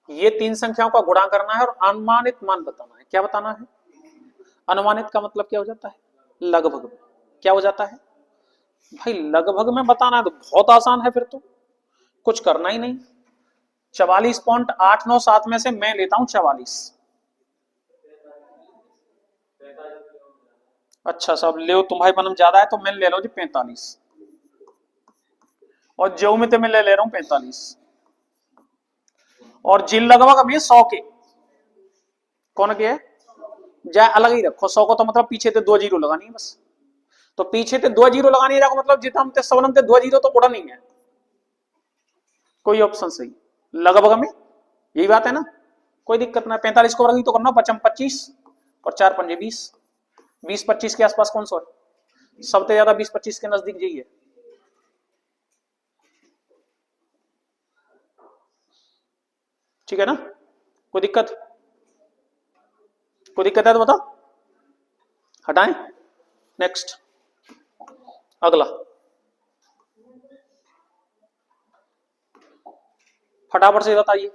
Speaker 1: ये तीन संख्याओं का गुणा करना है और अनुमानित मान बताना है। क्या बताना है? अनुमानित का मतलब क्या हो जाता है? लगभग में। क्या हो जाता है भाई? लगभग में बताना है तो बहुत आसान है, फिर तो कुछ करना ही नहीं। 44.897 में से मैं लेता हूं 44। अच्छा सब ले, तुम्हारी पनम ज्यादा है तो मैं ले लो जी 45, और ज्योमिति में ले रहा हूं 45, और जिन लगभग अभी 100 के। कौन के है? जाए अलग ही रखो। 100 को तो मतलब पीछे से 2 जीरो लगानी है बस। तो पीछे से 2 जीरो लगानी है, मतलब जितना हम सबनम थे 2 जीरो तो उड़ा नहीं है। कोई ऑप्शन सही, लगभग में, यही बात है ना? कोई दिक्कत ना। 45 को रखी तो करना 25 और 4 पंजे 20, 20-25 के आसपास कौन सा है? सबसे ज्यादा 20-25 के नजदीक जाइए। ठीक है ना? कोई दिक्कत? कोई दिक्कत है तो बताओ, हटाएं। नेक्स्ट, अगला, फटाफट से बताइए।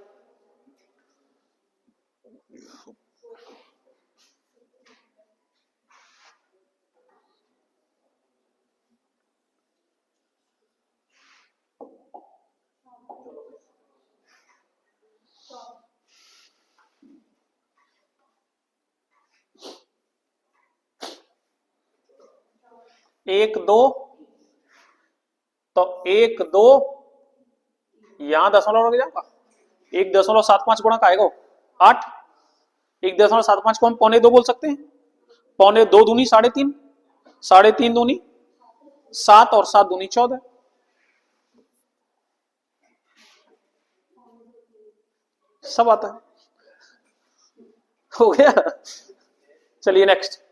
Speaker 1: एक दो, तो एक दो, यहां दशमलव लग जाएगा। 1.75 गुणा का आएगा 8। 1.75 को हम पौने दो बोल सकते हैं। पौने दो दूनी 3.5, 3.5 दूनी 7 और 7 दूनी 14। सब आता है। हो गया। चलिए नेक्स्ट।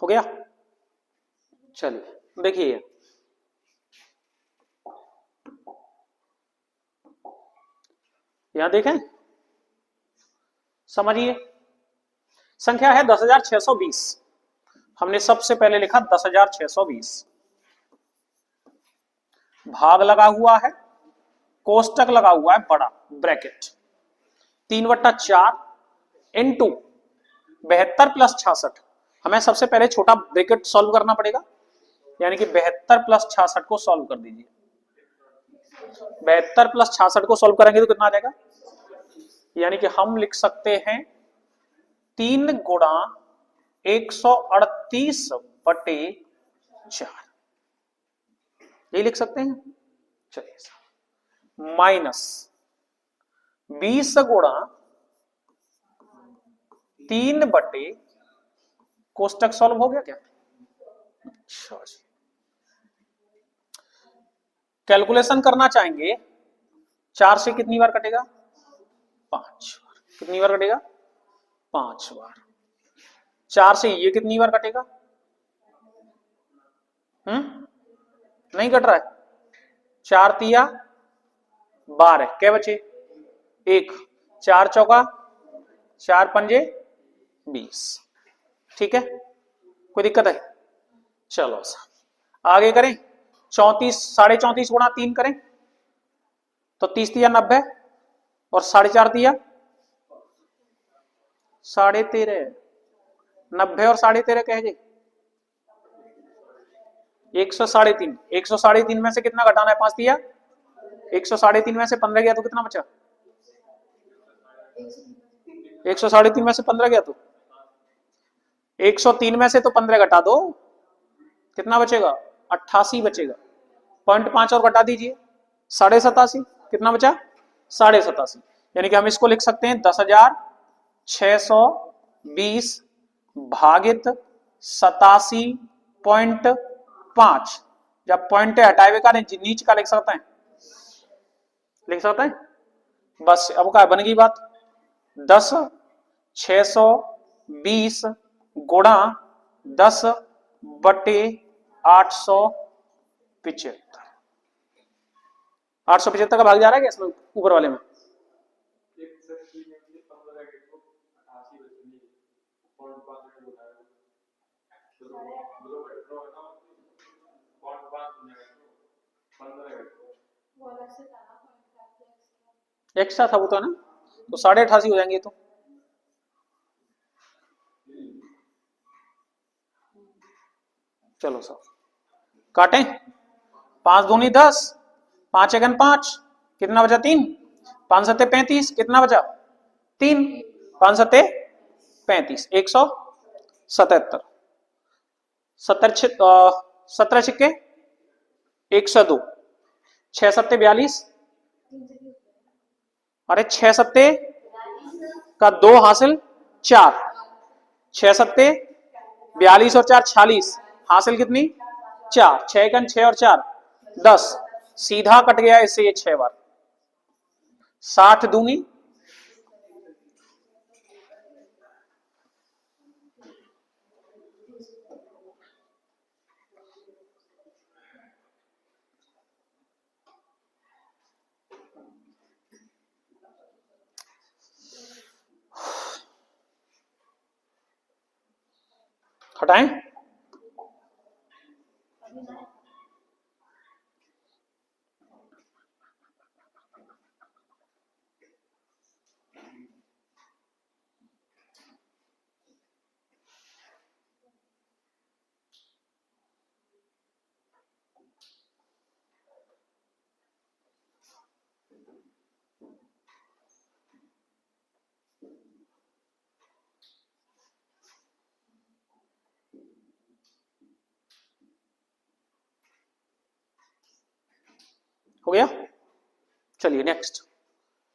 Speaker 1: हो गया। चलिए देखिए, यहां देखें, समझिए। संख्या है 10,620। हमने सबसे पहले लिखा 10,620। भाग लगा हुआ है, कोष्टक लगा हुआ है बड़ा ब्रैकेट, 3/4 इंटू 72 + 66। हमें सबसे पहले छोटा ब्रैकेट सॉल्व करना पड़ेगा, यानी कि 72 + 66 को सॉल्व कर दीजिए। 72 + 66 को सॉल्व करेंगे तो कितना आ जाएगा, यानी कि हम लिख सकते हैं 3 गुणा 138/4, यही लिख सकते हैं। चलिए, माइनस 20 गुणा 3/, कोष्टक सॉल्व हो गया क्या? अच्छा जी, कैलकुलेशन करना चाहेंगे, 4 से कितनी बार कटेगा? 5 बार। कितनी बार कटेगा? 5 बार। 4 से ये कितनी बार कटेगा? नहीं कट रहा है। 4 तिया 12, क्या बचे? 1। 4 चौका 4 पंजे 20। ठीक है, कोई दिक्कत है? चलो आगे करें। 34, 34.5 गुणा 3 करें तो 30 तिया 90 और 4.5 तिया 13.5। 90 और 13.5 कह जे 103। 103 में से कितना घटाना है? 5 तिया 103 में से 15 गया तो कितना बचा? 103 में से 15 गया तो 103 में से तो 15 घटा दो, कितना बचेगा? 88 बचेगा। 0.5 और घटा दीजिए, 87.5। कितना बचा? 87.5। यानी कि हम इसको लिख सकते हैं 10,620 भागित 87.5 जब पॉइंट हटाए हुए का नीचे का लिख सकते हैं, लिख सकते हैं। बस अब क्या बन गई बात, 10 620 गुणा 10 बटे 875। 875 का भाग जा रहा है क्या इसमें ऊपर वाले में? एक्स्ट्रा था वो तो है ना, तो 88.5 हो जाएंगे तो। चलो सर काटें, 5 दूनी 10, 5 एकन 5, कितना बचा 3, 5 सत्ते 35, कितना बचा 3, 5 सत्ते 35, 177, 17 छिक्के 102, 6 सत्ते 42, अरे 6 सत्ते का 2 हासिल 4, 6 सत्ते 42 और 4 46, हासिल कितनी 4, 6 एकन 6 और 4 10, सीधा कट गया इससे ये 6 बार। 60 दूंगी हटाएं, हो गया। चलिए नेक्स्ट,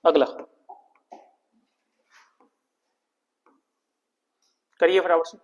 Speaker 1: अगला करिए फटाफट से।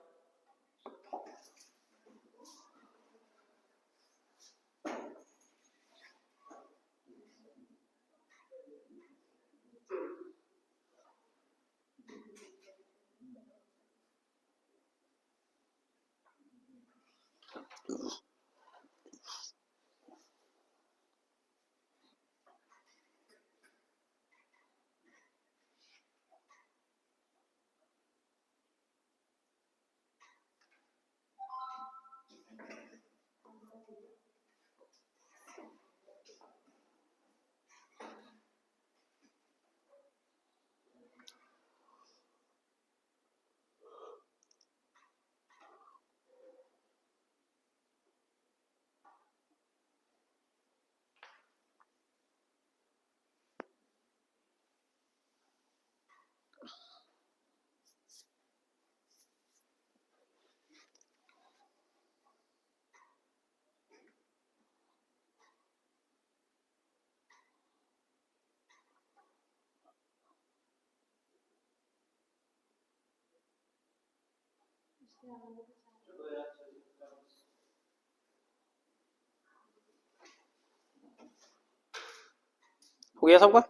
Speaker 1: हो गया सबका?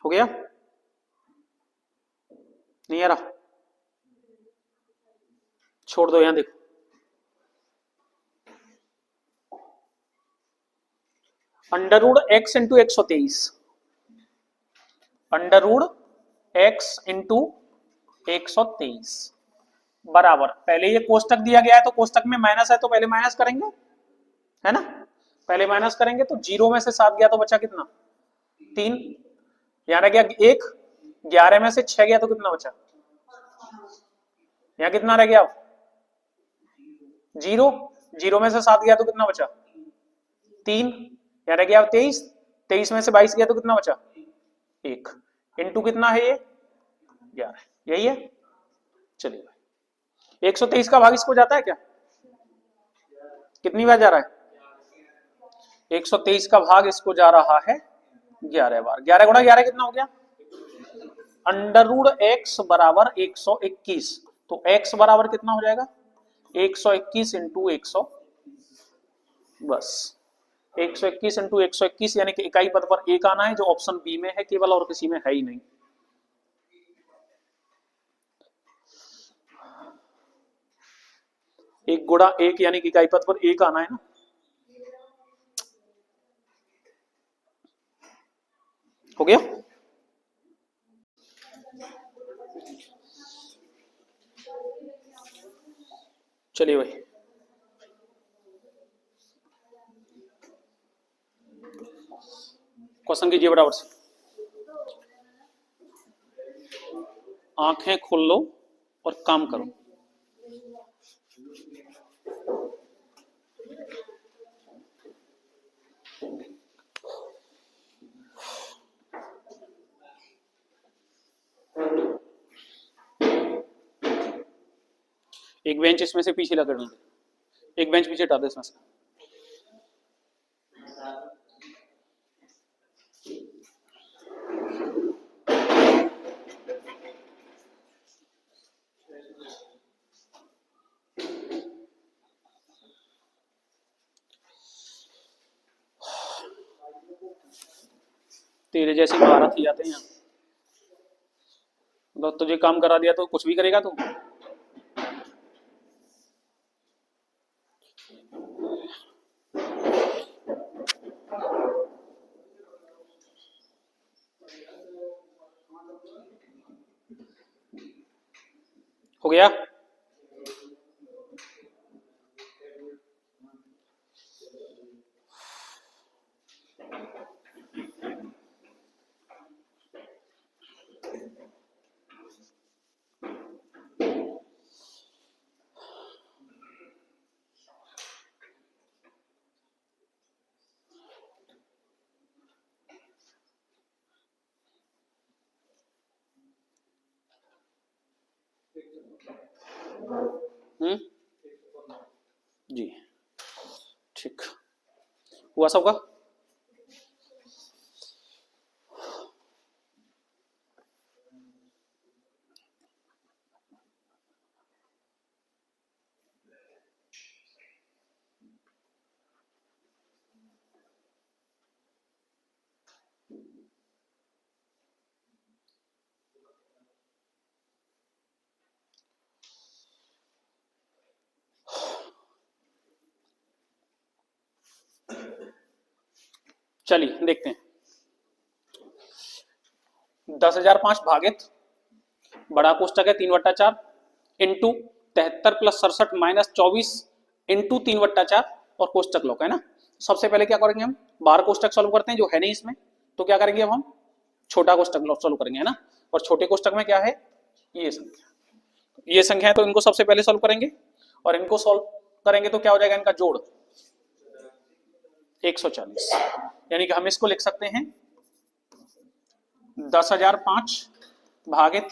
Speaker 1: हो गया, नहीं आ रहा, छोड़ दो। यहां देखो, under root x into 123, under root x into 123 बराबर, पहले ये कोष्टक दिया गया है तो कोष्टक में माइनस है तो पहले माइनस करेंगे, है ना, पहले माइनस करेंगे तो 0 में से 7 गया तो बचा कितना 3, यहाँ रह गया 1, 11 में से 6 गया तो कितना बचा, यहाँ कितना रह गया अब 0, 0 में से 7 गया तो कितना बचा 3, यहाँ रह गया अब 23, 23 में से 22 गया तो कितना बचा 1, इंटू कितना है ये 11, यही है। चलिए भाई 123 का भाग इसको जाता है क्या, कितनी बार जा रहा है 123 का भाग इसको जा रहा है 11 बार, 11 गुणा 11 कितना हो गया अंडर रूट एक्स बराबर 121, तो x बराबर कितना हो जाएगा 121 इंटू 100, बस 121 इंटू 121 यानी कि इकाई पद पर 1 आना है जो ऑप्शन बी में है केवल, और किसी में है ही नहीं। एक गुणा 1 यानी कि इकाई पद पर 1 आना है ना, हो गया। चलिए भाई क्वेश्चन कीजिए बराबर से, आंखें खोल लो और काम करो। एक बेंच इसमें से पीछे लगा दो, एक बेंच पीछे हटा दे इसमें से। तेरे जैसे महारत ही आते हैं, मतलब तुझे काम करा दिया तो कुछ भी करेगा तू। हो गया। जी ठीक हुआ सबका। चलिए देखते हैं, 10,005 भागित बड़ा कोष्टक है 3/4 इंटू 73 प्लस 67 माइनस 24 इंटू 3/4 और कोष्टक लॉक है ना। सबसे पहले क्या करेंगे हम, बाहर कोष्टक सॉल्व करते हैं जो है नहीं इसमें, तो क्या करेंगे अब हम छोटा कोष्टक सॉल्व करेंगे, है ना। और छोटे कोष्टक में क्या है, ये संख्या, ये संख्या है तो इनको सबसे पहले सॉल्व करेंगे, और इनको सॉल्व करेंगे तो क्या हो जाएगा इनका जोड़ 140, यानी कि हम इसको लिख सकते हैं 10,005 भागित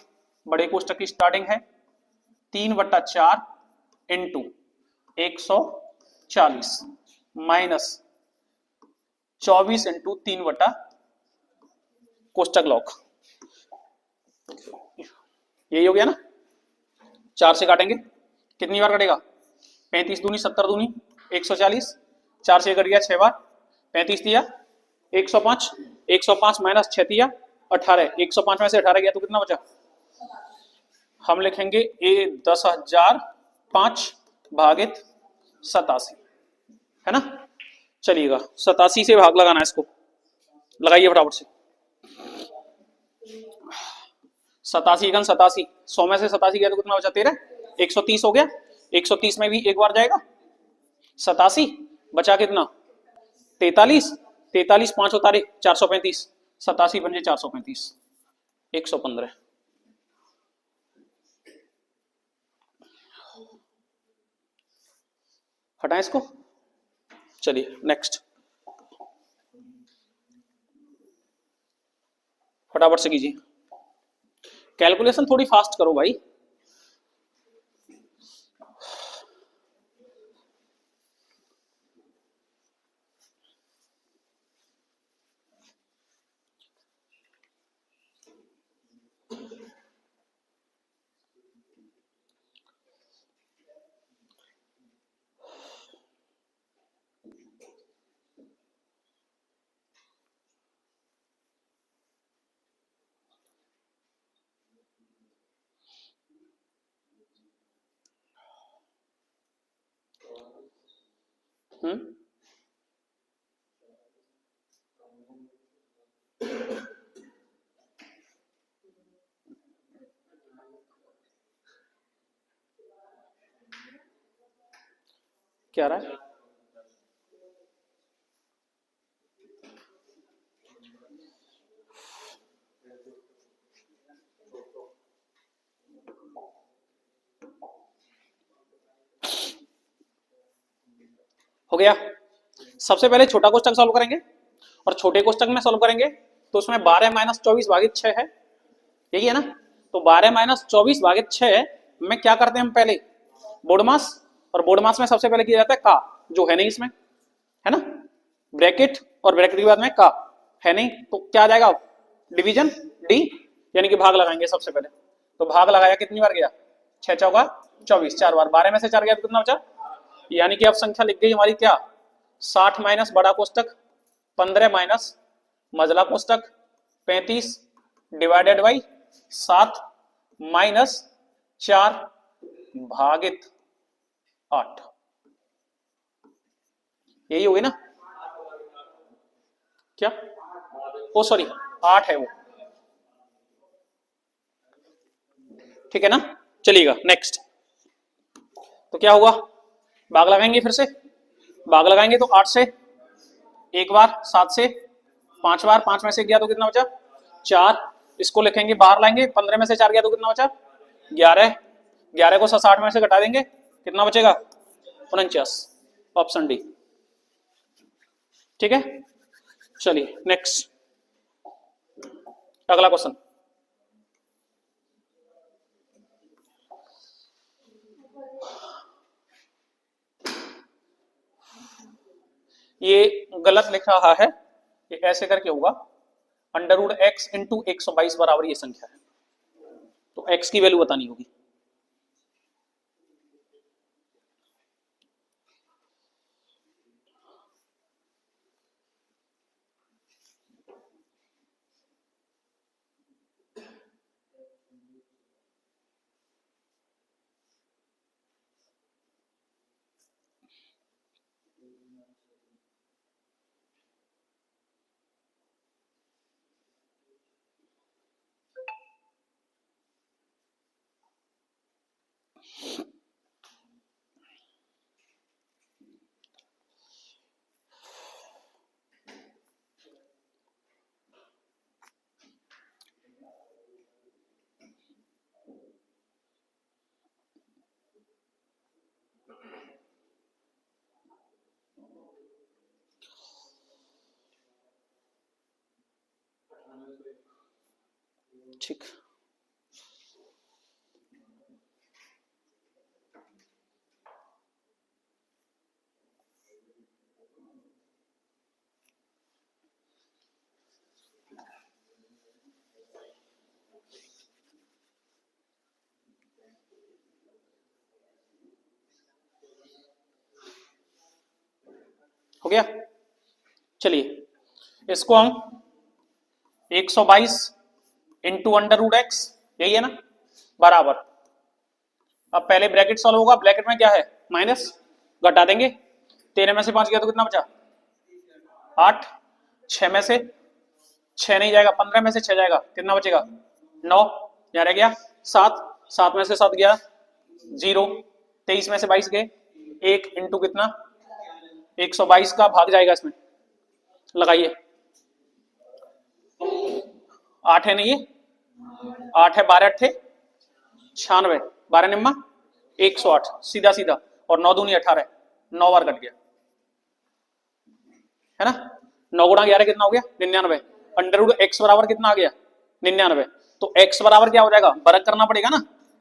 Speaker 1: बड़े कोष्टक की स्टार्टिंग है 3/4 इंटू 140 माइनस 24 इंटू 3 बटा कोष्टक लॉक, यही हो गया ना। 4 से काटेंगे, कितनी बार कटेगा 35 दूनी 70 दूनी 140, 4 से कट गया 6 बार, 35 दिया 105, 105 माइनस 6 दिया 18, 105 में से 18 गया तो कितना बचा, हम लिखेंगे ए 10,005 भागित 87, है ना। चलिएगा 87 से भाग लगाना है इसको, लगाइए फटाफट से। 87 घन 87, 100 में से 87 गया तो कितना बचा 13, 130 हो गया। 130 में भी एक बार जाएगा 87, बचा कितना 43, 43 5 उतारे 435, 87 बन जाए 435, 115। हटाएं इसको, चलिए नेक्स्ट, फटाफट से कीजिए कैलकुलेशन, थोड़ी फास्ट करो भाई। क्या रहा है, हो गया। सबसे पहले छोटा कोष्टक सॉल्व करेंगे, और छोटे कोष्टक में सॉल्व करेंगे तो उसमें 12 माइनस 24 भागित 6 है, यही है ना। तो 12 माइनस 24 भागित 6 में क्या करते हैं हम, पहले बोडमास, और बोडमास में सबसे पहले किया जाता है का, जो है नहीं इसमें, है ना, ब्रैकेट, और ब्रैकेट के बाद में का है नहीं, तो क्या आ जाएगा डिवीजन डी, यानी कि भाग लगाएंगे सबसे पहले। तो भाग लगाया, कितनी बार गया 6 चौका 24, 4 बार, 12 में से 4 गया तो कितना बचा, यानी कि अब संख्या लिख गई हमारी क्या 60 माइनस बड़ा कोष्टक, 15 माइनस मझला कोष्टक, 35 डिवाइडेड बाई 7 माइनस 4 भागित 8, यही होगी ना, क्या, ओ सॉरी 8 है वो, ठीक है ना। चलिएगा नेक्स्ट, तो क्या होगा, भाग लगाएंगे, फिर से भाग लगाएंगे तो 8 से एक बार, 7 से 5 बार, 5 में से गया तो कितना बचा 4, इसको लिखेंगे बाहर लाएंगे, 15 में से 4 गया तो कितना बचा 11, 11 को 60 में से घटा देंगे, कितना बचेगा 49, ऑप्शन डी, ठीक है। चलिए नेक्स्ट, अगला क्वेश्चन, ये गलत लिख रहा है, ये ऐसे करके होगा, अंडर रूट एक्स इंटू 122 बराबर ये संख्या है, तो एक्स की वैल्यू बतानी होगी। ठीक, हो गया। चलिए इसको हम 122 इंटू अंडर रूट एक्स, यही है ना, बराबर, अब पहले ब्रैकेट सॉल्व होगा, ब्रैकेट में क्या है माइनस, घटा देंगे, 13 में से 5 गया तो कितना बचा 8, 6 में से 6 नहीं जाएगा, 15 में से 6 जाएगा, कितना बचेगा 9, यहाँ रह गया 7, 7 में से 7 गया 0, 23 में से 22 गए 1 इंटू कितना 122 का भाग जाएगा इसमें, लगाइए 8 है नहीं ये 8 है 12 अट्ठे 96, 12 निम्मा 108 सीधा सीधा, और 9 दूनी 18, 9 बार कट गया है ना। 9 गुणा 11 कितना हो गया 99, अंडर रूट एक्स बराबर कितना आ गया 99, तो x बराबर क्या हो जाएगा, बरक करना पड़ेगा ना,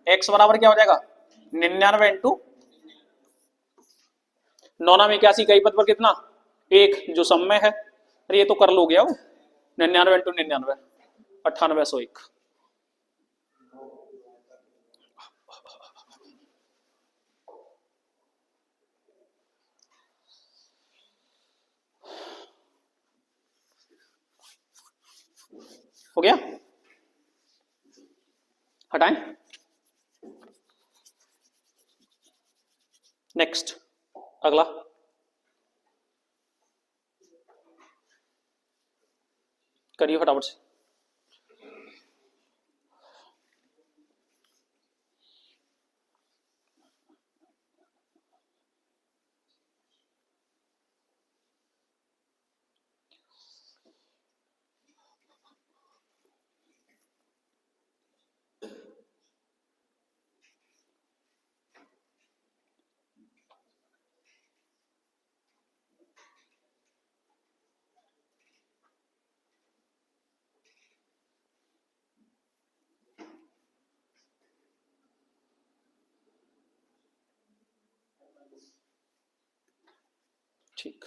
Speaker 1: x बराबर क्या हो जाएगा 99 इंटू 9 81 कई पद पर कितना 1 जो सम में है, अरे ये तो कर लो गया वो 99 इंटू 99 9801। हो गया, हटाएं, नेक्स्ट अगला करिए फटाफट से। ठीक,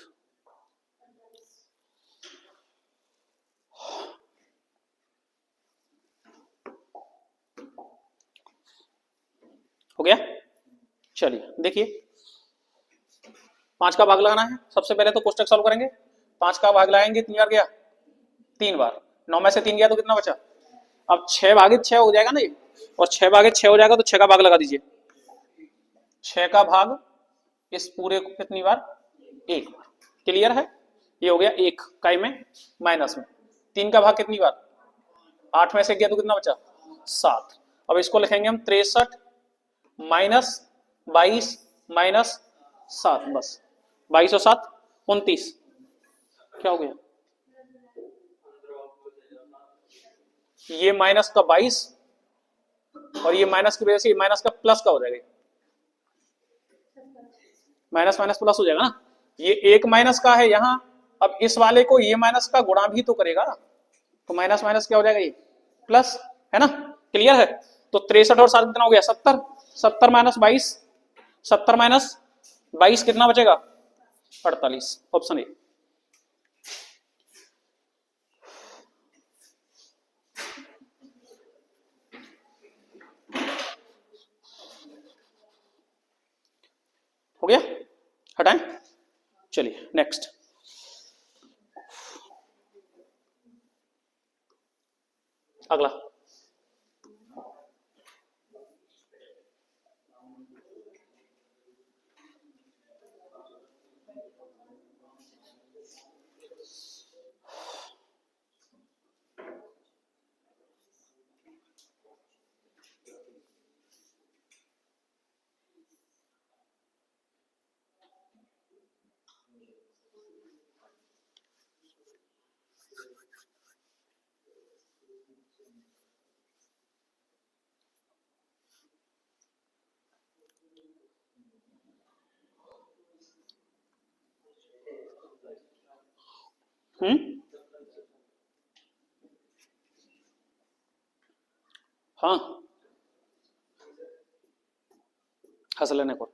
Speaker 1: हो गया। चलिए देखिए 5 का भाग लगाना है, सबसे पहले तो कोष्टक सॉल्व करेंगे, 5 का भाग लगाएंगे 3 बार गया 3 बार, 9 में से 3 गया तो कितना बचा, अब 6 भागित 6 हो जाएगा ना ये, और 6 भागित 6 हो जाएगा तो 6 का भाग लगा दीजिए, 6 का भाग इस पूरे को कितनी बार 1 बार, क्लियर है, ये हो गया 1 काई में माइनस में, 3 का भाग कितनी बार 8 में से गया तो कितना बचा 7, अब इसको लिखेंगे हम 63 माइनस 22 माइनस 7, बस 22 और 7 29, क्या हो गया ये माइनस का 22 और ये माइनस की वजह से माइनस का प्लस का हो जाएगा, माइनस माइनस प्लस हो जाएगा ना, ये एक माइनस का है यहाँ, अब इस वाले को ये माइनस का गुणा भी तो करेगा, तो माइनस माइनस क्या हो जाएगा ये प्लस, है ना, क्लियर है। तो 63 और 7 कितना हो गया 70, 70 माइनस 22, 70 माइनस 22 कितना बचेगा 48, ऑप्शन ए। हो गया, हटाएं, चलिए नेक्स्ट अगला, हाँ हंस लेने को,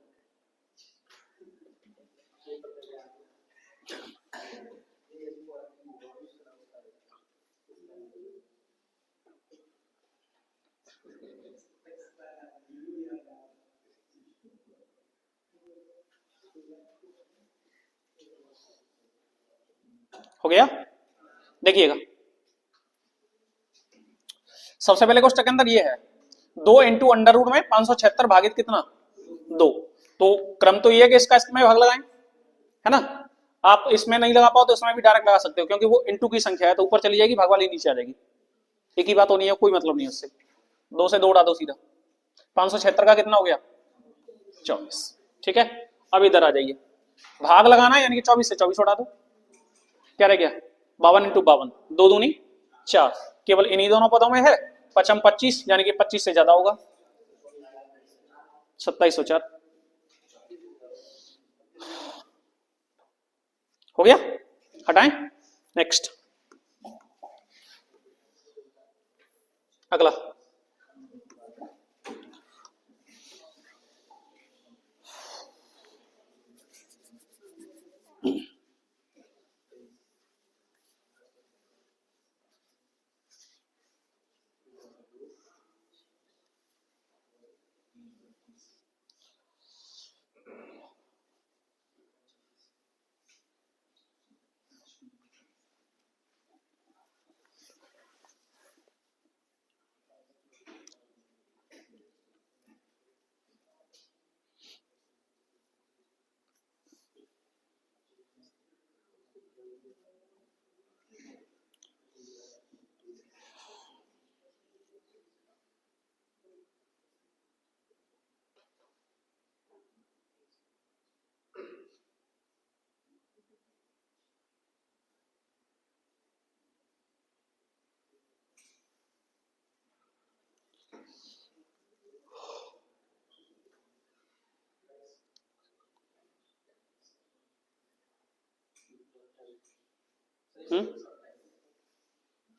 Speaker 1: हो गया, देखिएगा सबसे पहले क्वेश्चन के अंदर ये है 2 इंटू अंडर रूट में 576 भागित कितना 2, तो क्रम तो ये है कि इसका इसमें भाग लगाएं, है ना, आप इसमें नहीं लगा पाओ तो इसमें भी डायरेक्ट लगा सकते हो, क्योंकि वो इंटू की संख्या है तो ऊपर चली जाएगी भाग वाली नीचे आ जाएगी, एक ही बात होनी है, कोई मतलब नहीं उससे, 2 से 2 उड़ा दो सीधा, 576 का कितना हो गया 24। ठीक है, अब इधर आ जाइए, भाग लगाना है, यानी कि 24 से 24 उड़ा दो, क्या रह गया 52 इंटू 52, 2 दूनी 4, केवल इन्हीं दोनों पदों में है, पचम 25 यानी कि 25 से ज्यादा होगा, 2704 हो गया। हटाएं, नेक्स्ट अगला।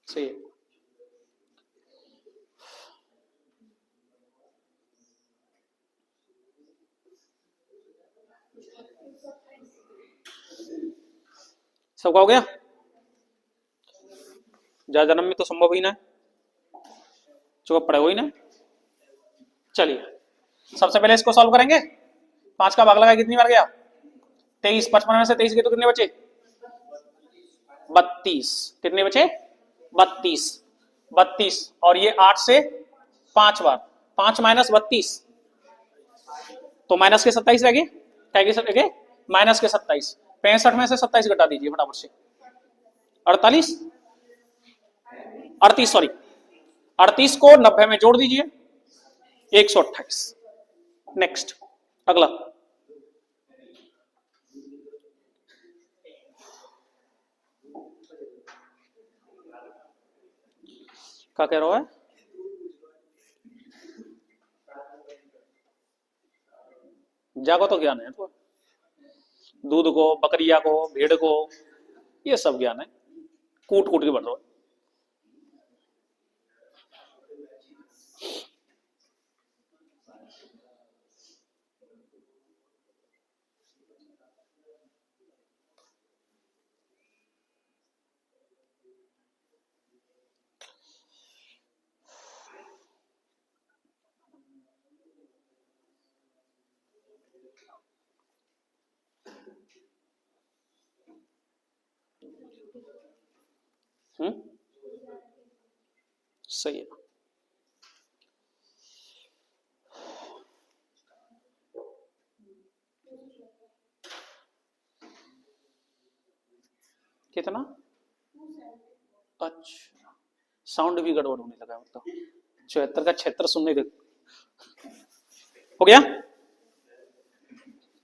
Speaker 1: सही है। सबका हो गया, जा जन्म में तो संभव ही ना, चुप पड़े हो ही ना। चलिए सबसे पहले इसको सॉल्व करेंगे, 5 का भाग लगा कितनी बार गया 23, 55 में से 23 के तो कितने बचे 32, कितने बचे 32, 32 और ये 8 से 5 बार, 5 माइनस 32 तो माइनस के 27 रह गए, क्या गए माइनस के 27, 65 में से 27 घटा दीजिए फटाफट से, 48 38 सॉरी 38 को 90 में जोड़ दीजिए 128। नेक्स्ट अगला, क्या कह रहा है, जागो तो ज्ञान है तो, दूध को, बकरिया को, भेड़ को, ये सब ज्ञान है, कूट कूट के बढ़ रहा है। सही है, कितना, अच्छा साउंड भी गड़बड़ होने लगा, मतलब 74 का 76 सुनने दे, हो गया।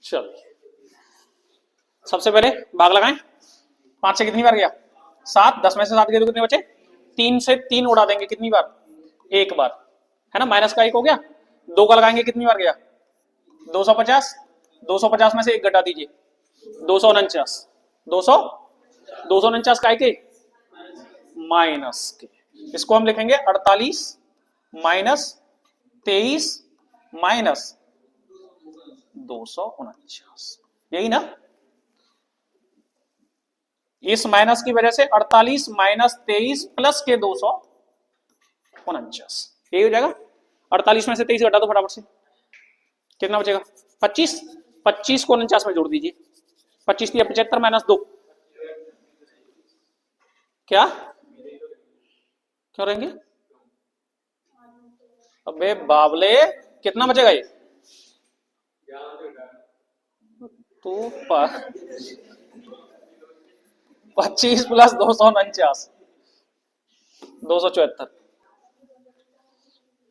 Speaker 1: चल सबसे पहले भाग लगाएं, 5 से कितनी बार गया 7, 10 में से 7 गए तो कितने बचे, 3 से 3 उड़ा देंगे कितनी बार, एक बार, है ना, माइनस का 1 हो गया, 2 का लगाएंगे कितनी बार गया 250, 250 में से 1 घटा दीजिए 249, 200 249 का के माइनस के, इसको हम लिखेंगे 48 माइनस 23 माइनस 249, यही ना, इस माइनस की वजह से 48 माइनस 23 प्लस के 249, यही हो जाएगा। 48 में से 23 घटा दो फटाफट से, कितना बचेगा 25, 25 को 49 में जोड़ दीजिए, 25 दिया 75 माइनस 2, क्या क्यों रहेंगे, अबे बावले कितना बचेगा ये, तो 25 प्लस 249 274,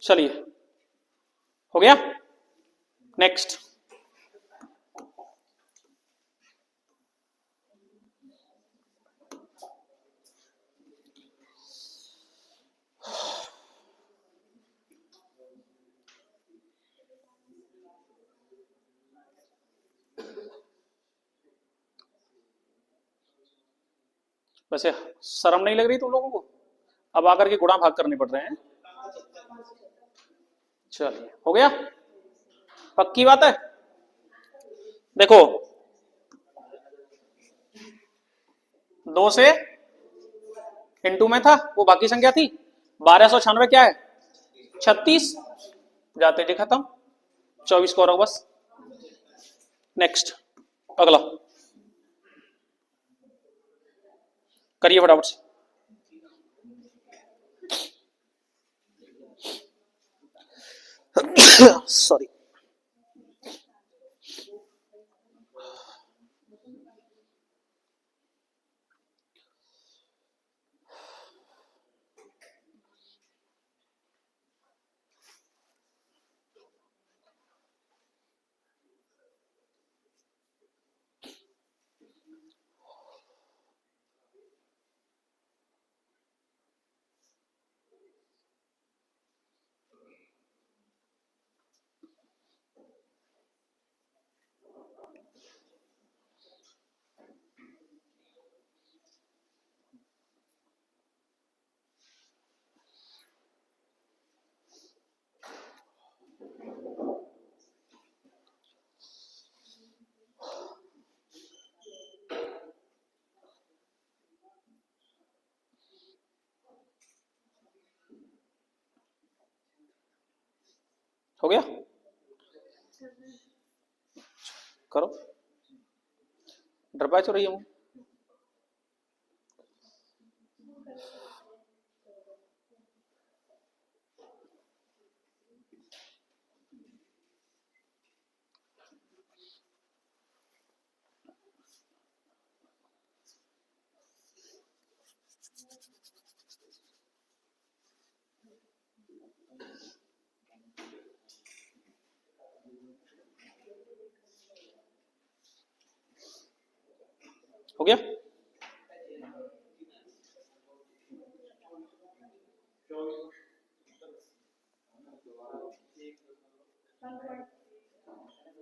Speaker 1: चलिए, हो गया। नेक्स्ट, वैसे शर्म नहीं लग रही तुम लोगों को? अब आकर के गुणा भाग करने पड़ रहे हैं। चलिए, हो गया, पक्की बात है। देखो, 2 से इंटू में था, वो बाकी संख्या थी। 1296 क्या है? 36। जाते थे खत्म, 24 को रखो बस। नेक्स्ट, अगला करिए फटाफट से। सॉरी। हो गया, करो। डरपाच हो रही हूँ। हो गया,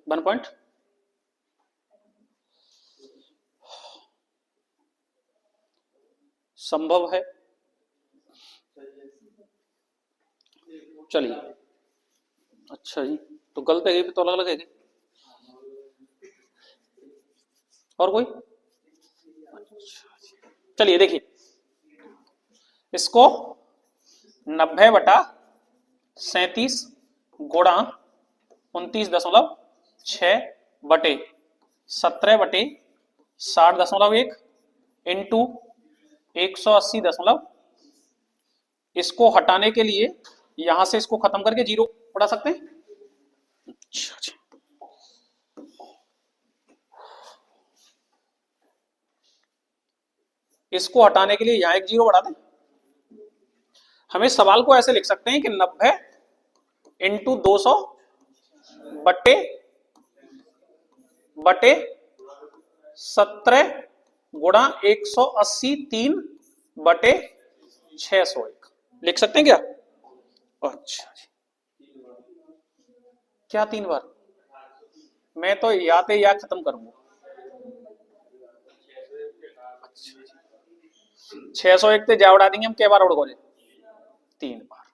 Speaker 1: वन पॉइंट। संभव है। चलिए, अच्छा जी, तो गलत है तो अलग अलग है। और कोई? चलिए देखिए, इसको 90/37 गुणा 29.6 बटे 17/60.1 इंटू 180। इसको हटाने के लिए यहां से इसको खत्म करके जीरो उड़ा सकते हैं। अच्छा अच्छा, इसको हटाने के लिए यहां एक जीरो बढ़ा दें। हम इस सवाल को ऐसे लिख सकते हैं कि 90 इंटू 200 बटे बटे 17 गुणा 180 3 बटे 601 लिख सकते हैं क्या? अच्छा जी, क्या 3 बार? मैं तो याते या खत्म करूंगा। 601 से जा उड़ा देंगे हम, कै बार उड़ गोले? 3 बार।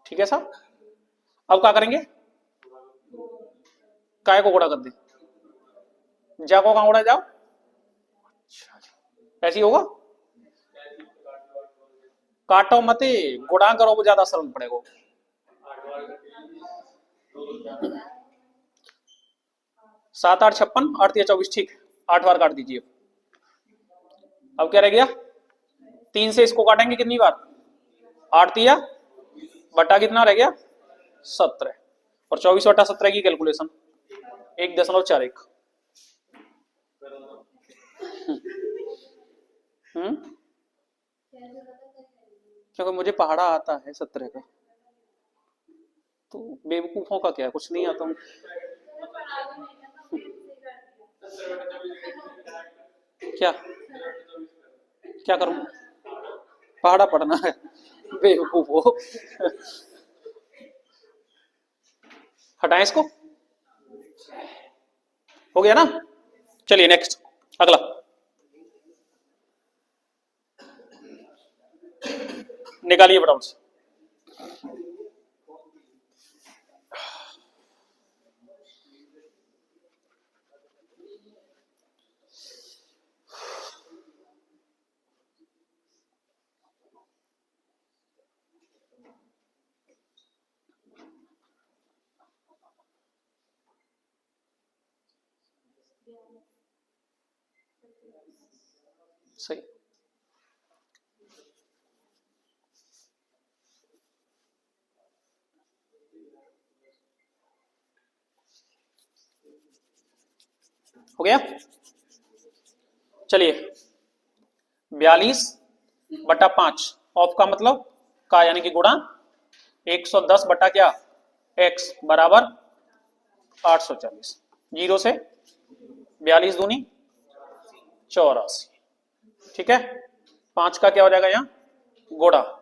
Speaker 1: ठीक है साहब, अब क्या करेंगे? काय को गुणा कर दे, जा को कहां उड़ा जाओ। ऐसी होगा, काटो मत, गुणा करो, वो ज्यादा सरल पड़ेगा। 7 8 56, 8 3 24, ठीक, 8 बार काट दीजिए। अब क्या रह गया? 3 से इसको काटेंगे कितनी बार? 8 दिया बटा कितना रह गया? 17। और 24/17 की कैलकुलेशन 1.41। क्योंकि मुझे पहाड़ा आता है 17 का। तो बेवकूफों का क्या है, कुछ नहीं आता हूँ। क्या क्या करूं? पहाड़ा पढ़ना है? बेवकूफ हो। हटाएं इसको। हो गया ना? चलिए नेक्स्ट, अगला। निकालिए फटाफट से। सही। हो गया। चलिए 42/5 ऑफ का मतलब का यानी कि गुणा 110 बटा क्या x बराबर 840। जीरो से 42 दूनी 84। ठीक है, 5 का क्या हो जाएगा यहाँ गुणा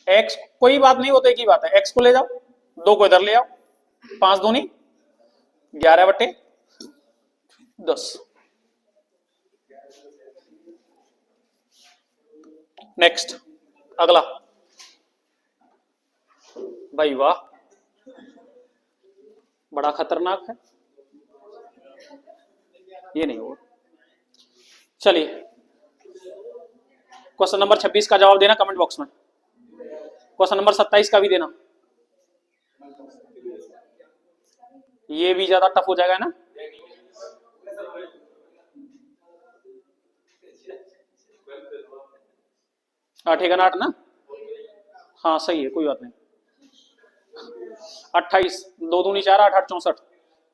Speaker 1: x, कोई बात नहीं, होता एक ही बात है, x को ले जाओ, 2 को इधर ले आओ, 5 दूनी 11/10। नेक्स्ट, अगला। भाई वाह, बड़ा खतरनाक है, ये नहीं होगा। चलिए क्वेश्चन नंबर 26 का जवाब देना कमेंट बॉक्स में। क्वेश्चन नंबर 27 का भी देना। ये भी ज्यादा टफ हो जाएगा ना। आठ एका 8 ना। हाँ सही है, कोई बात नहीं। 28, 2 दूनी 4, 8 8 64,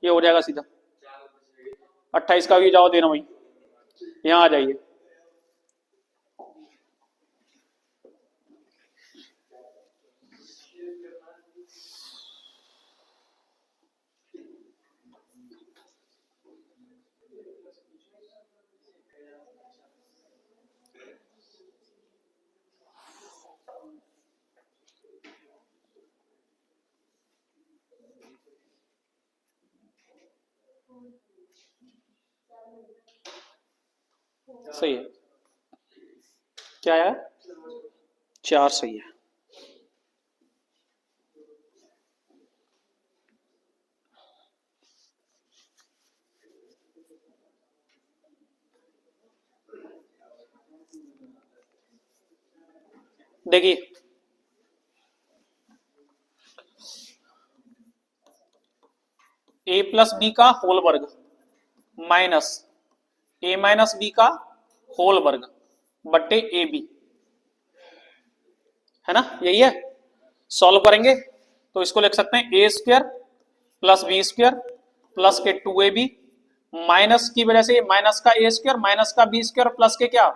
Speaker 1: ये हो जाएगा सीधा। 28 का भी जवाब देना भाई, यहाँ आ जाइए। सही है, क्या है 4, सही है। देखिए a+b का होल वर्ग माइनस a-b का होल वर्ग बट्टे ab, है ना, यही है। सॉल्व करेंगे तो इसको लिख सकते हैं a² प्लस b² प्लस के 2ab माइनस की वजह से माइनस का a² माइनस का b² प्लस के क्या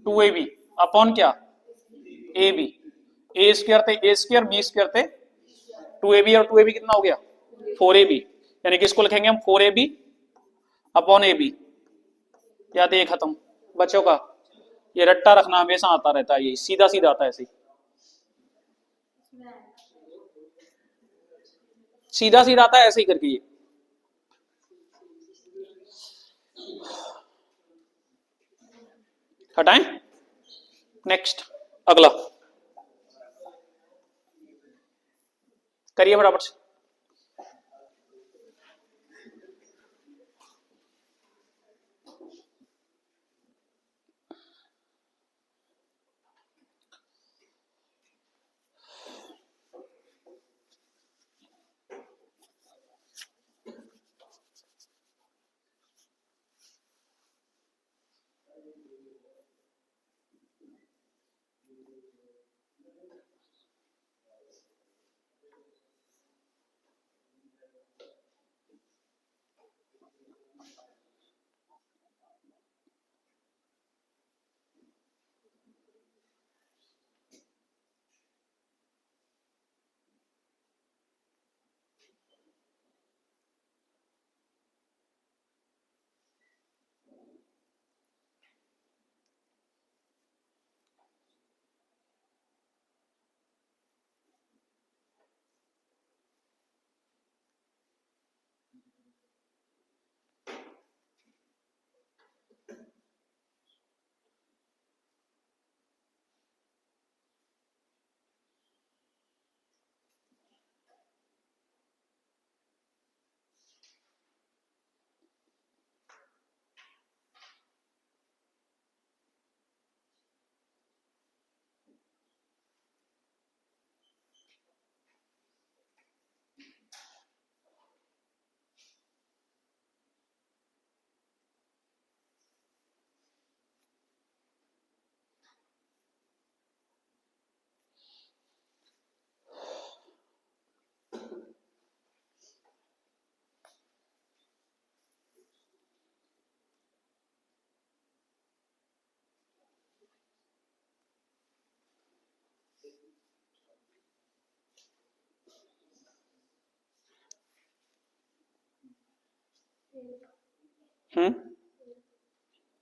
Speaker 1: 2ab अपॉन क्या ab। a² थे a², b² थे 2ab, और 2ab कितना हो गया 4ab, यानी कि इसको लिखेंगे हम 4ab अपॉन ab। या तो ये खत्म बच्चों का, ये रट्टा रखना हमेशा आता रहता है, ये सीधा सीधा आता है ऐसे, सीधा सीधा आता है ऐसे ही करके ये। हटाएं, नेक्स्ट, अगला करिए फटाफट से।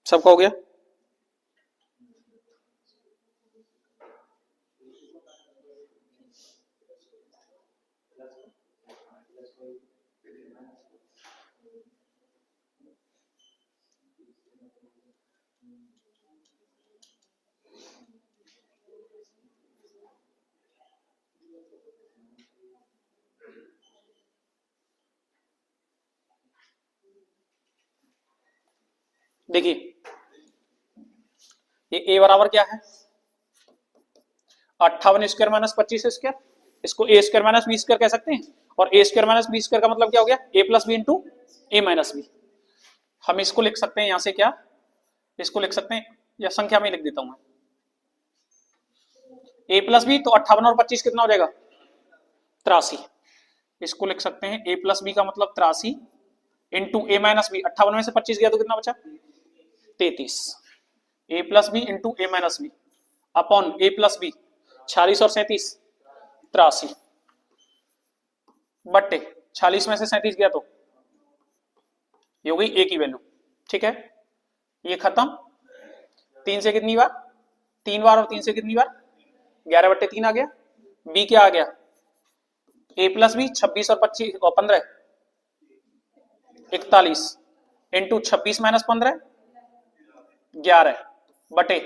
Speaker 1: सबका हो गया। देखिए ये a बराबर क्या है, 58 स्क्वायर माइनस 25 स्क्वायर, इसको ए स्क्वायर माइनस बी स्क्वायर कह सकते हैं। और ए स्क्वायर माइनस बी स्क्वायर का मतलब क्या हो गया, ए plus B into A minus B. हम इसको लिख सकते हैं यहां से क्या, इसको लिख सकते हैं, या संख्या में लिख देता हूं मैं, ए प्लस बी तो 58 और 25 कितना हो जाएगा, 83। इसको लिख सकते हैं ए प्लस बी का मतलब 83 इंटू ए माइनस बी, 58 में से 25 गया तो कितना बचा, 33। ए plus B into A minus B upon A plus B, 46 और 37 83 बट्टे 46 में से 37 गया तो ये हो गई ए की वैल्यू। ठीक है, ये खत्म। 3 से कितनी बार, 3 बार, और 3 से कितनी बार, 11 बट्टे 3 आ गया। बी क्या आ गया, ए प्लस बी 26 और 25 और 15 41 इंटू 26 माइनस 15 11 बटे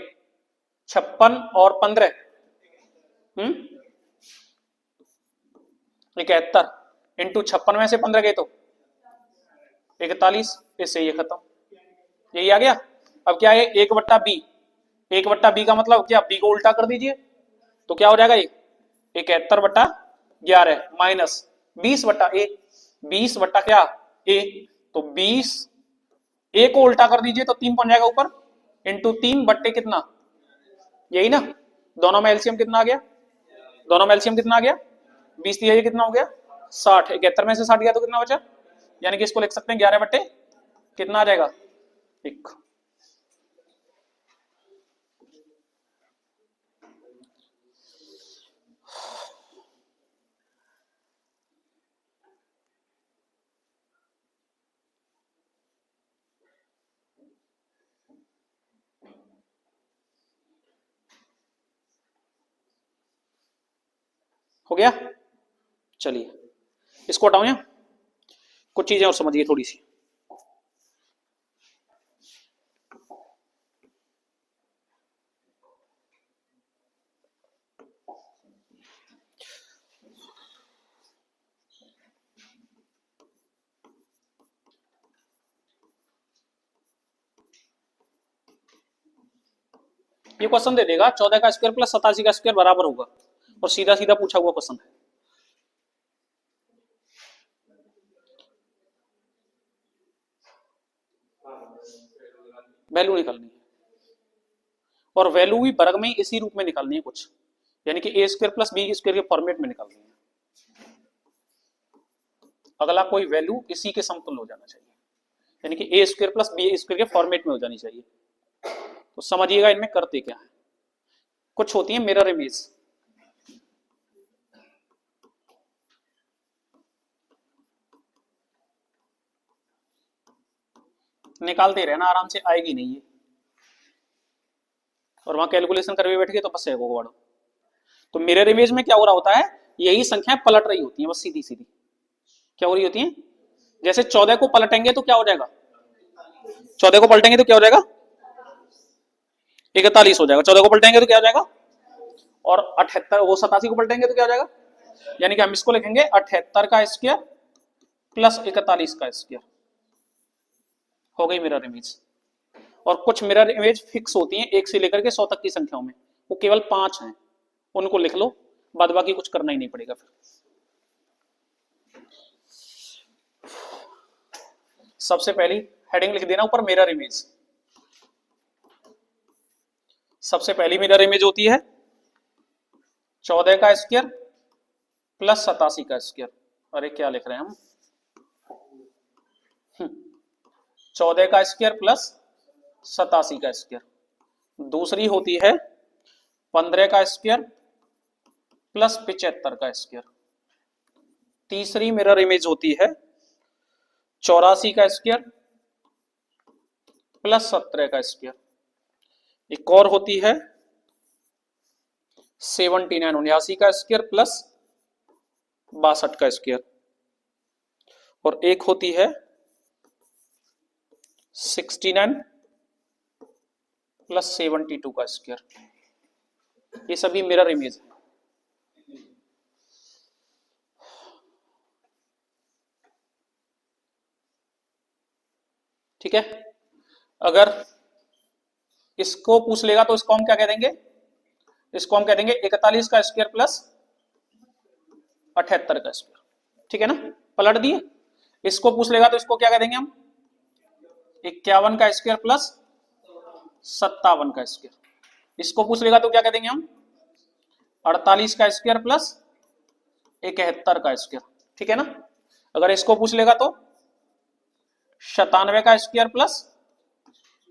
Speaker 1: 56 और 15 71 इंटू 56 में से 15 गए तो 41। इससे ये खत्म, यही आ गया। अब क्या है, 1/b, 1/b का मतलब क्या, b को उल्टा कर दीजिए तो क्या हो जाएगा, ये 71/11 माइनस 20/a, 20 क्या a, तो 20 a को उल्टा कर दीजिए तो 3 पहुंच जाएगा ऊपर, इंटू 3 बट्टे कितना, यही ना, दोनों में एलसीएम कितना आ गया, दोनों में एलसीएम कितना आ गया, 20 दिया, ये कितना हो गया 60, 71 में से 60 गया तो कितना बचा, यानी कि इसको लिख सकते हैं 11 बट्टे कितना आ जाएगा, 1। हो गया। चलिए इसको हटाऊं, या कुछ चीजें और समझिए थोड़ी सी। ये क्वेश्चन दे देगा 14 का स्क्वायर प्लस 87 का स्क्वायर बराबर होगा, और सीधा सीधा पूछा हुआ क्वेश्चन है। वैल्यू निकालनी है, और वैल्यू भी वर्ग में इसी रूप में निकालनी है कुछ, यानी कि A square plus B square के फॉर्मेट में निकालनी है। अगला कोई वैल्यू इसी के समतुल्य हो जाना चाहिए, यानी कि A square plus B square के फॉर्मेट में हो जानी चाहिए। तो समझिएगा इनमें करते क्या है, कुछ होती है मिरर इमेज, निकालते रहना आराम से, आएगी नहीं ये, और वहां कैलकुलेशन करके बैठ गए तो बस एगो। तो मिरर इमेज में क्या हो रहा होता है, यही संख्याएं पलट रही होती हैं बस सीधी सीधी, क्या हो रही होती हैं, जैसे 14 को पलटेंगे तो क्या हो जाएगा, 14 को पलटेंगे तो क्या हो जाएगा 41 हो जाएगा, 14 को पलटेंगे तो क्या हो जाएगा, और 78 वो 87 को पलटेंगे तो क्या हो जाएगा, यानी कि हम इसको लिखेंगे 78 का स्क्वायर प्लस 41 का स्क्वायर, हो गई मिरर इमेज। और कुछ मिरर इमेज फिक्स होती हैं 1 से लेकर के 100 तक की संख्याओं में, वो केवल 5 हैं, उनको लिख लो, बाद बाकी कुछ करना ही नहीं पड़ेगा। फिर सबसे पहली हेडिंग लिख देना ऊपर मिरर इमेज। सबसे पहली मिरर इमेज होती है 14 का स्क्वायर प्लस 87 का स्क्वायर, अरे क्या लिख रहे हैं हम, 14 का स्क्वायर प्लस 87 का स्क्वायर। दूसरी होती है 15 का स्क्वायर प्लस 75 का स्क्वायर। तीसरी मिरर इमेज होती है 84 का स्क्वायर प्लस 17 का स्क्वायर। एक और होती है 79 79 का स्क्वायर प्लस 62 का स्क्वायर। और एक होती है 69 प्लस 72 का स्क्वायर। ये सभी मिरर इमेज है। ठीक है, अगर इसको पूछ लेगा तो इसको हम क्या कह देंगे, इसको हम कह देंगे 41 का स्क्वायर प्लस 78 का स्क्वायर। ठीक है ना, पलट दिए। इसको पूछ लेगा तो इसको क्या कह देंगे हम, 51 का स्क्वायर प्लस 57 का स्क्वायर। इसको पूछ लेगा तो क्या कह देंगे हम, 48 का स्क्वायर प्लस 71 का स्क्वायर। ठीक है ना, अगर इसको पूछ लेगा तो 97 का स्क्वायर प्लस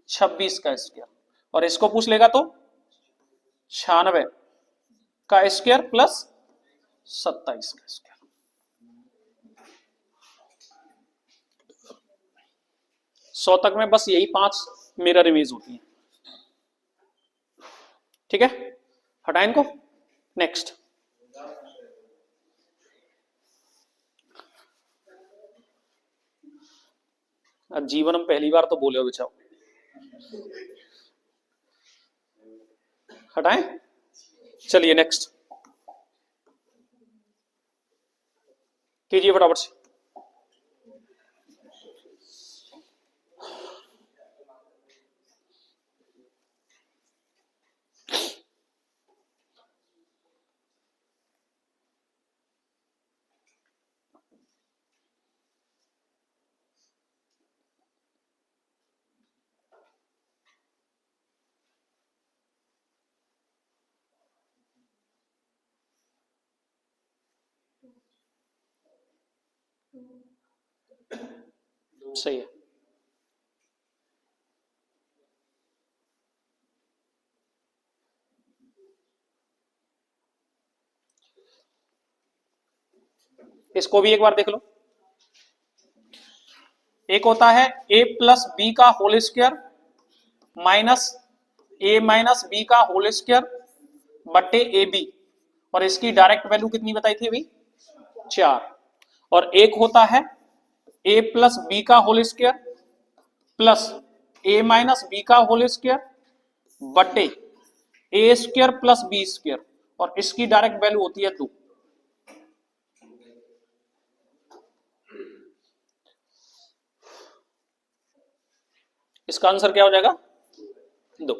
Speaker 1: 26 का स्क्वायर। और इसको पूछ लेगा तो 96 का स्क्वायर प्लस 27 का स्क्वायर। 100 तक में बस यही 5 मिरर इमेज होती है। ठीक है, हटाएं इनको। नेक्स्ट, जीवन में पहली बार तो बोले हो बचाओ, हटाएं। चलिए नेक्स्ट कीजिए फटाफट से। सही है। इसको भी एक बार देख लो। एक होता है a प्लस बी का whole square minus a minus B का होल स्क्वायर बटे ए बी, और इसकी डायरेक्ट वैल्यू कितनी बताई थी अभी, 4। और एक होता है a प्लस बी का whole square plus a minus B का होल स्क्वायर बटे A square plus B square, और इसकी डायरेक्ट वैल्यू होती है 2। इसका आंसर क्या हो जाएगा, 2।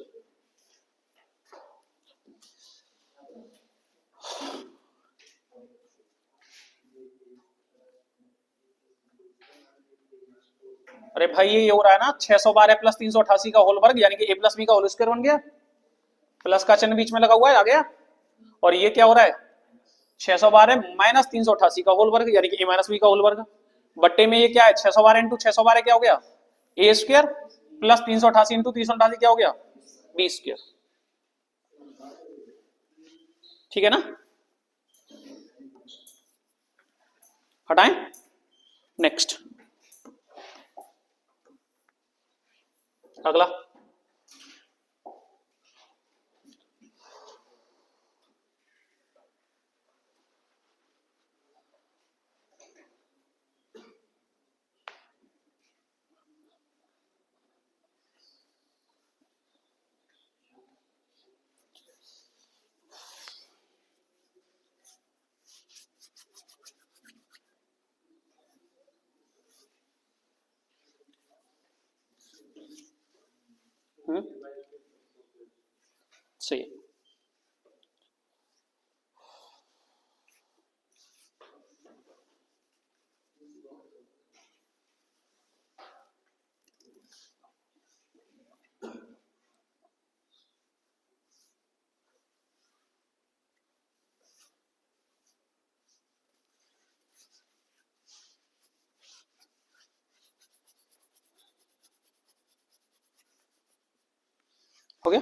Speaker 1: अरे भाई ये हो रहा है ना 612 प्लस 388 का होल वर्ग, यानी कि a प्लस बी का होल स्क्वायर बन गया, प्लस का चिन्ह बीच में लगा हुआ है, आ गया। और ये क्या हो रहा है, 612 माइनस 388 का होल वर्ग, यानी कि a माइनस बी का होल वर्ग बट्टे में ये क्या है, 612 इंटू 612 क्या हो गया, ए स्क्वायर प्लस 388 इंटू 388 क्या हो गया, बी स्क्वायर। ठीक है ना, हटाएं। नेक्स्ट, अगला। सही है। हो गया।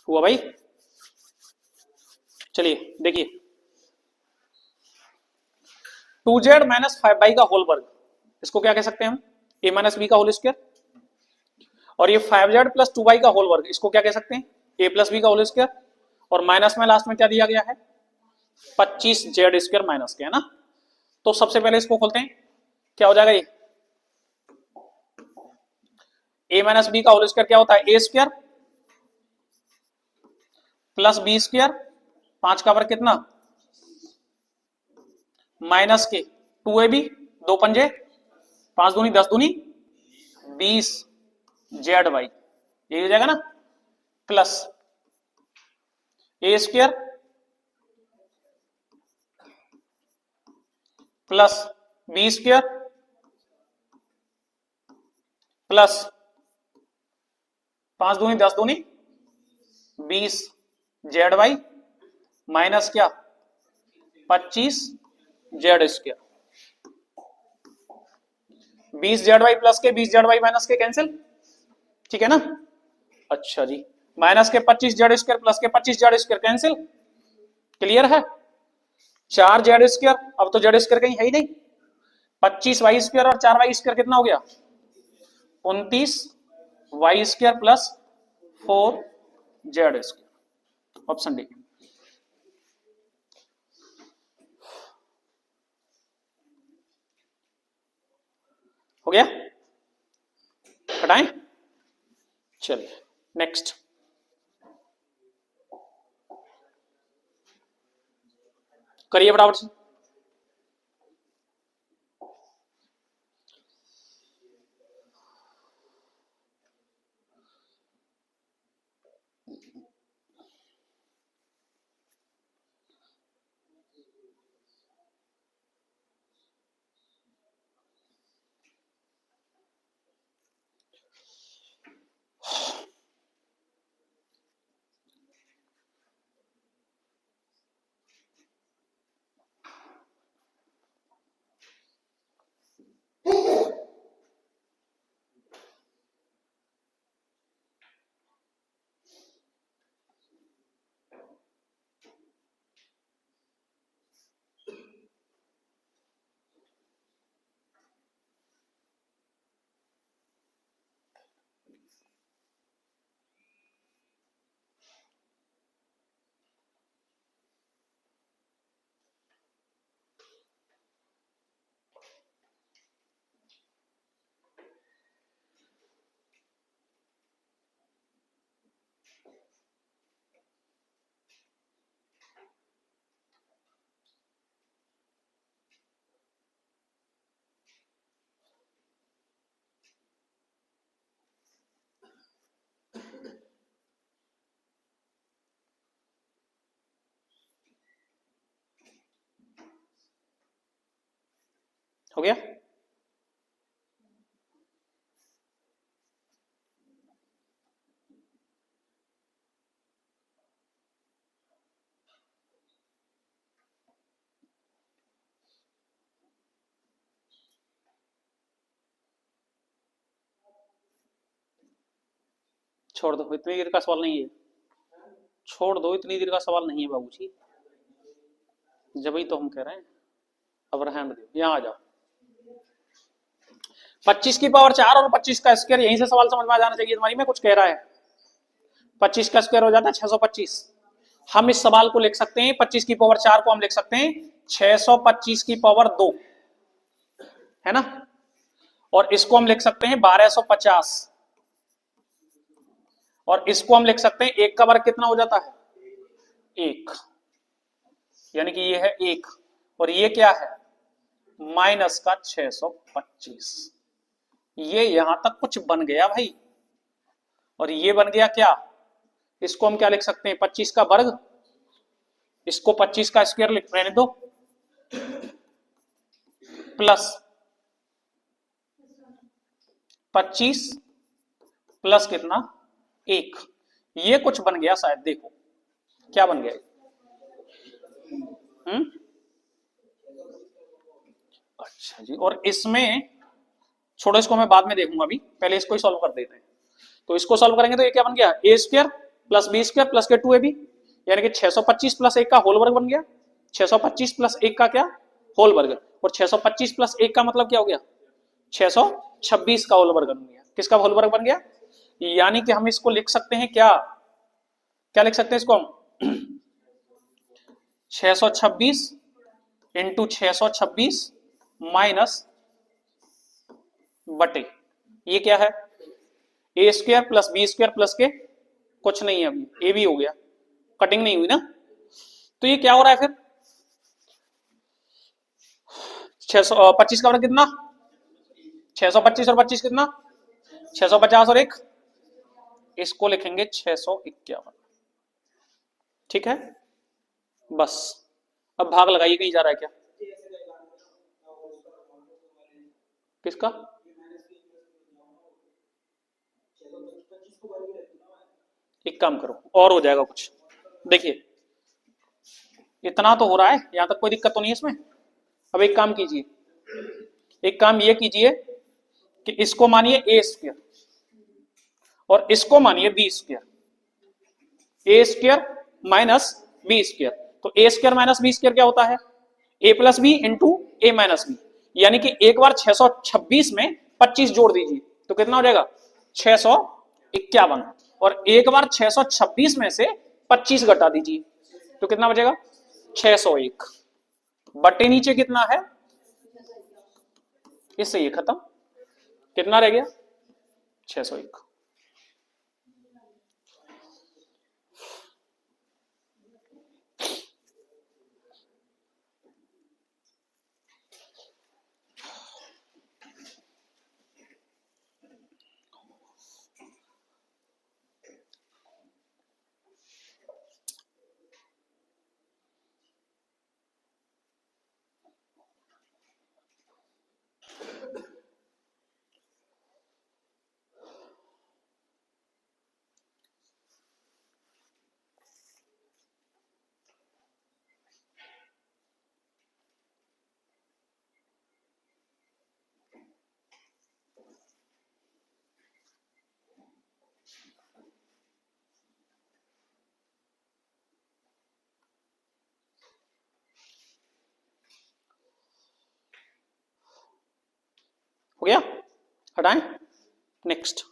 Speaker 1: हुआ भाई? चलिए देखिए, 2z माइनस 5y का होल वर्ग, इसको क्या कह सकते हैं हम? a माइनस बी का होल स्क्वायर। और ये 5z प्लस 2y का होल वर्ग, इसको क्या कह सकते हैं? a प्लस बी का होल स्क्वायर। और माइनस में लास्ट में क्या दिया गया है? 25z स्क्वायर माइनस के, है ना? तो सबसे पहले इसको खोलते हैं, क्या हो जाएगा ये? a माइनस बी का होल स्क्वायर क्या होता है? a square plus B square, 5 का वर्ग कितना? माइनस के 2ab, 2 पंजे 5 दूनी 10 दूनी 20 जेड वाई, यही हो जाएगा ना? Plus A square plus B square plus 5 दूनी 10 दूनी 20 जेड वाई माइनस क्या? 25 Z square. 20 Z Y plus के 20 जेड वाई माइनस के कैंसिल, ठीक है ना? अच्छा जी, माइनस के 25 जेड स्क्वायर प्लस के 25 जेड स्क्वायर कैंसिल, क्लियर है? 4 जेड स्क्वायर, अब तो जेड स्क्वायर कहीं है ही नहीं, 25 वाई स्क्वायर और 4 वाई स्क्वायर कितना हो गया? 29 Y square plus 4 Z square, option D. हो गया? हटाएं, चलिए नेक्स्ट। करिए फटाफट से। हो गया? छोड़ दो, इतनी देर का सवाल नहीं है, छोड़ दो, इतनी देर का सवाल नहीं है बाबूजी, जब ही तो हम कह रहे हैं। अब रहने दो, यहां आ जाओ। 25 की पावर 4 और 25 का स्क्वायर, यहीं से सवाल समझ में आ जाना चाहिए तुम्हारी में कुछ कह रहा है। 25 का स्क्वायर हो जाता है 625। हम इस सवाल को लिख सकते हैं, 25 की पावर 4 को हम लिख सकते हैं 625 की पावर 2, है ना? और इसको हम लिख सकते हैं 1250, और इसको हम लिख सकते हैं 1 का वर्ग कितना हो जाता है? 1, यानी कि ये है 1, और ये क्या है? माइनस का 625। ये यहां तक कुछ बन गया भाई, और ये बन गया क्या? इसको हम क्या लिख सकते हैं? 25 का वर्ग, इसको 25 का स्क्वायर लिख रहने दो, प्लस 25 प्लस कितना? 1। ये कुछ बन गया शायद, देखो क्या बन गया। अच्छा जी, और इसमें छोड़ो, इसको मैं बाद में देखूंगा, अभी पहले इसको ही सॉल्व कर देते हैं। तो इसको सॉल्व करेंगे तो ये क्या बन गया? A square plus B square plus के 2ab, यानी कि 625 प्लस 1 का होल वर्ग बन गया। 625 प्लस 1 का क्या, होल वर्ग। और 625 प्लस 1 का मतलब क्या हो गया, 626 का होल वर्ग बन गया। किसका होल वर्ग बन गया, यानी कि हम इसको लिख सकते हैं क्या, क्या लिख सकते हैं इसको हम 626 इंटू 626 माइनस बटे, ये क्या है, A square plus B square plus के कुछ नहीं है, अभी ए भी हो गया, कटिंग नहीं हुई ना। तो ये क्या हो रहा है फिर, 625 का वर्ग कितना, 625 और 25 कितना, 650 और एक, इसको लिखेंगे 651। ठीक है, बस अब भाग लगाइए, कहीं जा रहा है क्या, किसका, एक काम करो और हो जाएगा कुछ, देखिए इतना तो हो रहा है, यहां तक कोई दिक्कत तो नहीं है इसमें। अब एक काम कीजिए, एक काम ये कीजिए कि इसको मानिए ए स्क्वायर और इसको मानिए बी स्क्वायर, ए स्क्वायर माइनस बी स्क्वायर। तो A square minus B square क्या होता है, ए plus B into A minus B, यानी कि एक बार 626 में 25 जोड़ दीजिए तो कितना हो जाएगा 651, और एक बार 626 में से 25 घटा दीजिए तो कितना बचेगा 601, बटे नीचे कितना है, इससे ये खत्म, कितना रह गया 601। हो गया, हटाएं, नेक्स्ट,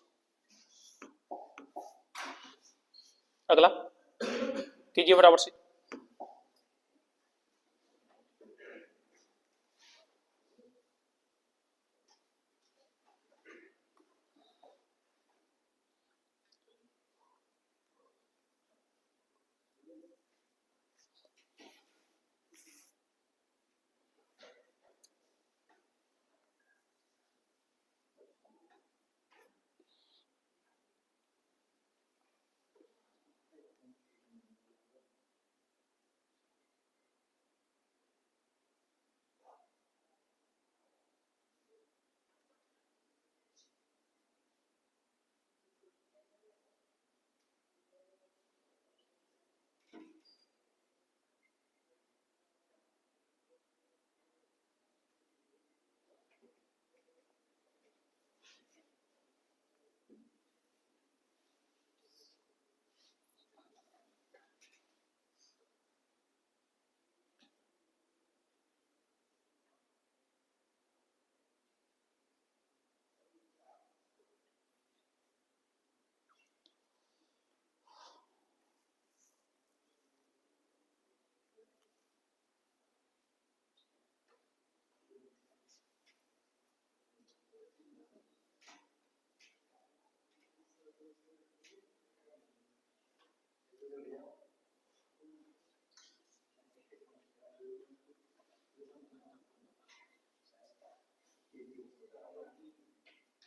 Speaker 1: अगला कीजिए बराबर से।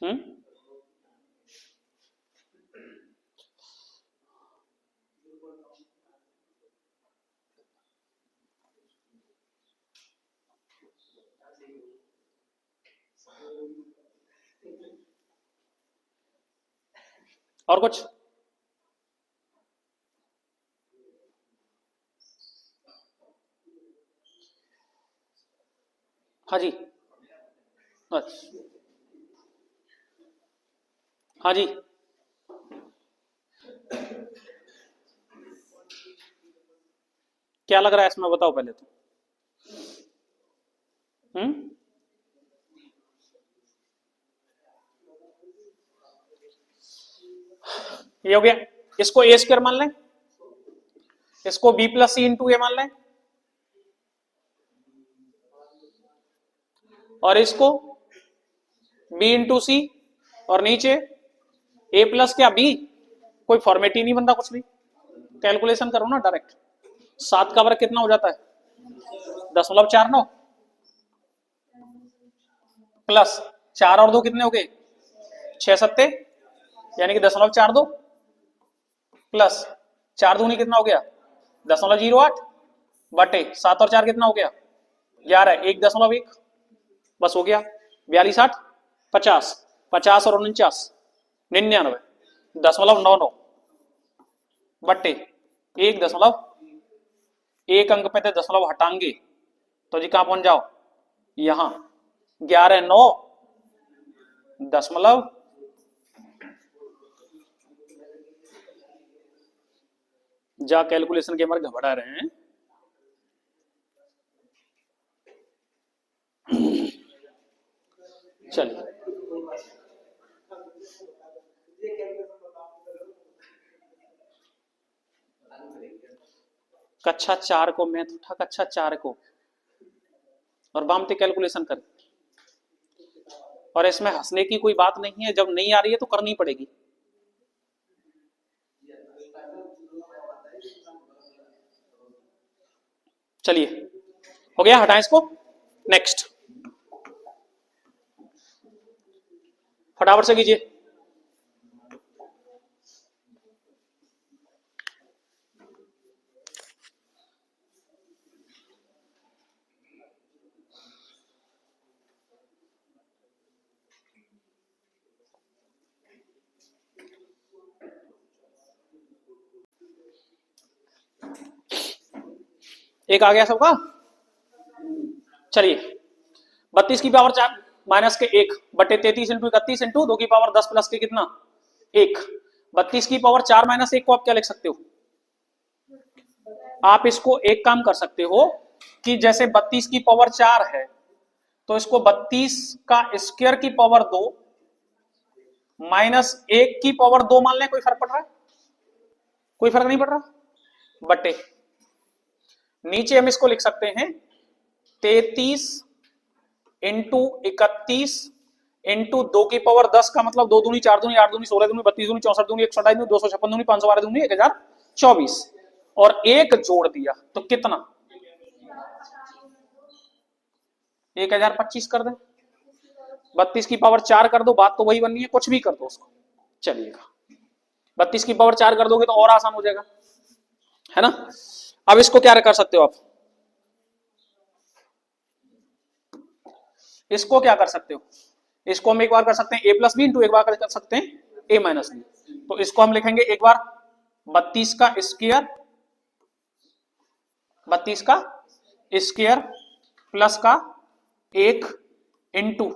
Speaker 1: हम्म, और कुछ, हाँ जी, अच्छा, हाँ जी, क्या लग रहा है इसमें, बताओ पहले तो। ये हो गया। इसको ए स्क्वायर मान लें, इसको बी प्लस सी इंटू ए मान लें, और इसको बी इंटू सी, और नीचे ए प्लस क्या बी। कोई फॉर्मेट ही नहीं बनता कुछ भी, कैलकुलेशन करो ना डायरेक्ट। 7 का वर्ग कितना हो जाता है, 0.49 प्लस 4 और 2 कितने हो गए, 6 सत्ते, यानी कि 0.42 प्लस 4 दूनी कितना हो गया 0.08 बटे 7 और 4 कितना हो गया 11, 1.1 बस हो गया। 42 8 50, 50 और 49 99, 0.99 बटे 1 अंक पे थे दशमलव हटाएंगे तो जी कहां पहुंच जाओ, यहां 11 9 दशमलव जा कैलकुलेशन के हमारे घबरा रहे हैं। चलिए कक्षा 4 को मैथ उठा, कक्षा 4 को, और बामते कैलकुलेशन कर। और इसमें हंसने की कोई बात नहीं है, जब नहीं आ रही है तो करनी पड़ेगी। चलिए हो गया, हटाएं इसको। नेक्स्ट फटाफट से कीजिए। एक आ गया सबका। चलिए 32 की पावर 4 माइनस के 1 बटे 33 इंटू 31 इंटू 2 की पावर 10 प्लस के कितना 1। 32 की पावर 4 माइनस 1 को आप क्या लिख सकते हो, आप इसको एक काम कर सकते हो कि जैसे 32 की पावर 4 है तो इसको 32 का स्क्वायर की पावर 2 माइनस 1 की पावर 2 मान लें। कोई फर्क पड़ रहा है, कोई फर्क नहीं पड़ रहा। बटे नीचे हम इसको लिख सकते हैं 33 इंटू 31 इंटू 2 की पावर 10 का मतलब 2 दूनी 4 दूनी 8 दूनी 16 दूनी 32 दूनी 64 दूनी 128 दूनी 256 दूनी 512 दूनी 1024 और एक जोड़ दिया तो कितना 1025 कर दें। 32 की पावर 4 कर दो, बात तो वही बननी है, कुछ भी कर दो उसको चलिएगा। 32 की पावर 4 कर दोगे तो और आसान हो जाएगा, है ना। अब इसको क्या कर सकते हो आप, इसको क्या कर सकते हो, इसको हम एक बार कर सकते हैं ए प्लस बी इंटू एक बार कर सकते हैं ए माइनस बी। तो इसको हम लिखेंगे एक बार 32 का स्क्वायर, 32 का स्क्वायर प्लस का 1 इंटू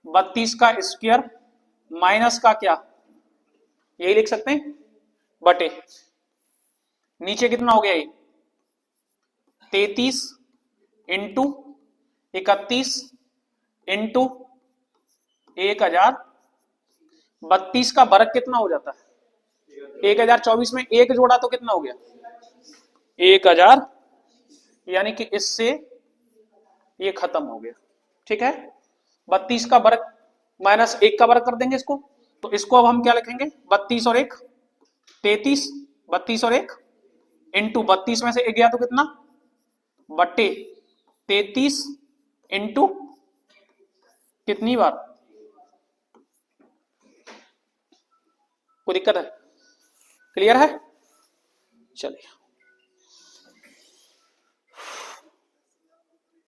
Speaker 1: 32 का स्क्वायर माइनस का क्या, यही लिख सकते हैं बटे नीचे कितना हो गया ये 33 इंटू 31 इंटू 1000। 32 का वर्ग कितना हो जाता है 1024 में एक जोड़ा तो कितना हो गया 1000, यानी कि इससे ये खत्म हो गया। ठीक है, 32 का वर्ग माइनस 1 का वर्ग कर देंगे इसको, तो इसको अब हम क्या लिखेंगे 32 और 1 33, 32 और 1 इंटू 32 में से 1 गया तो कितना बट्टे 33 इंटू कितनी बार, कोई दिक्कत है, क्लियर है। चलिए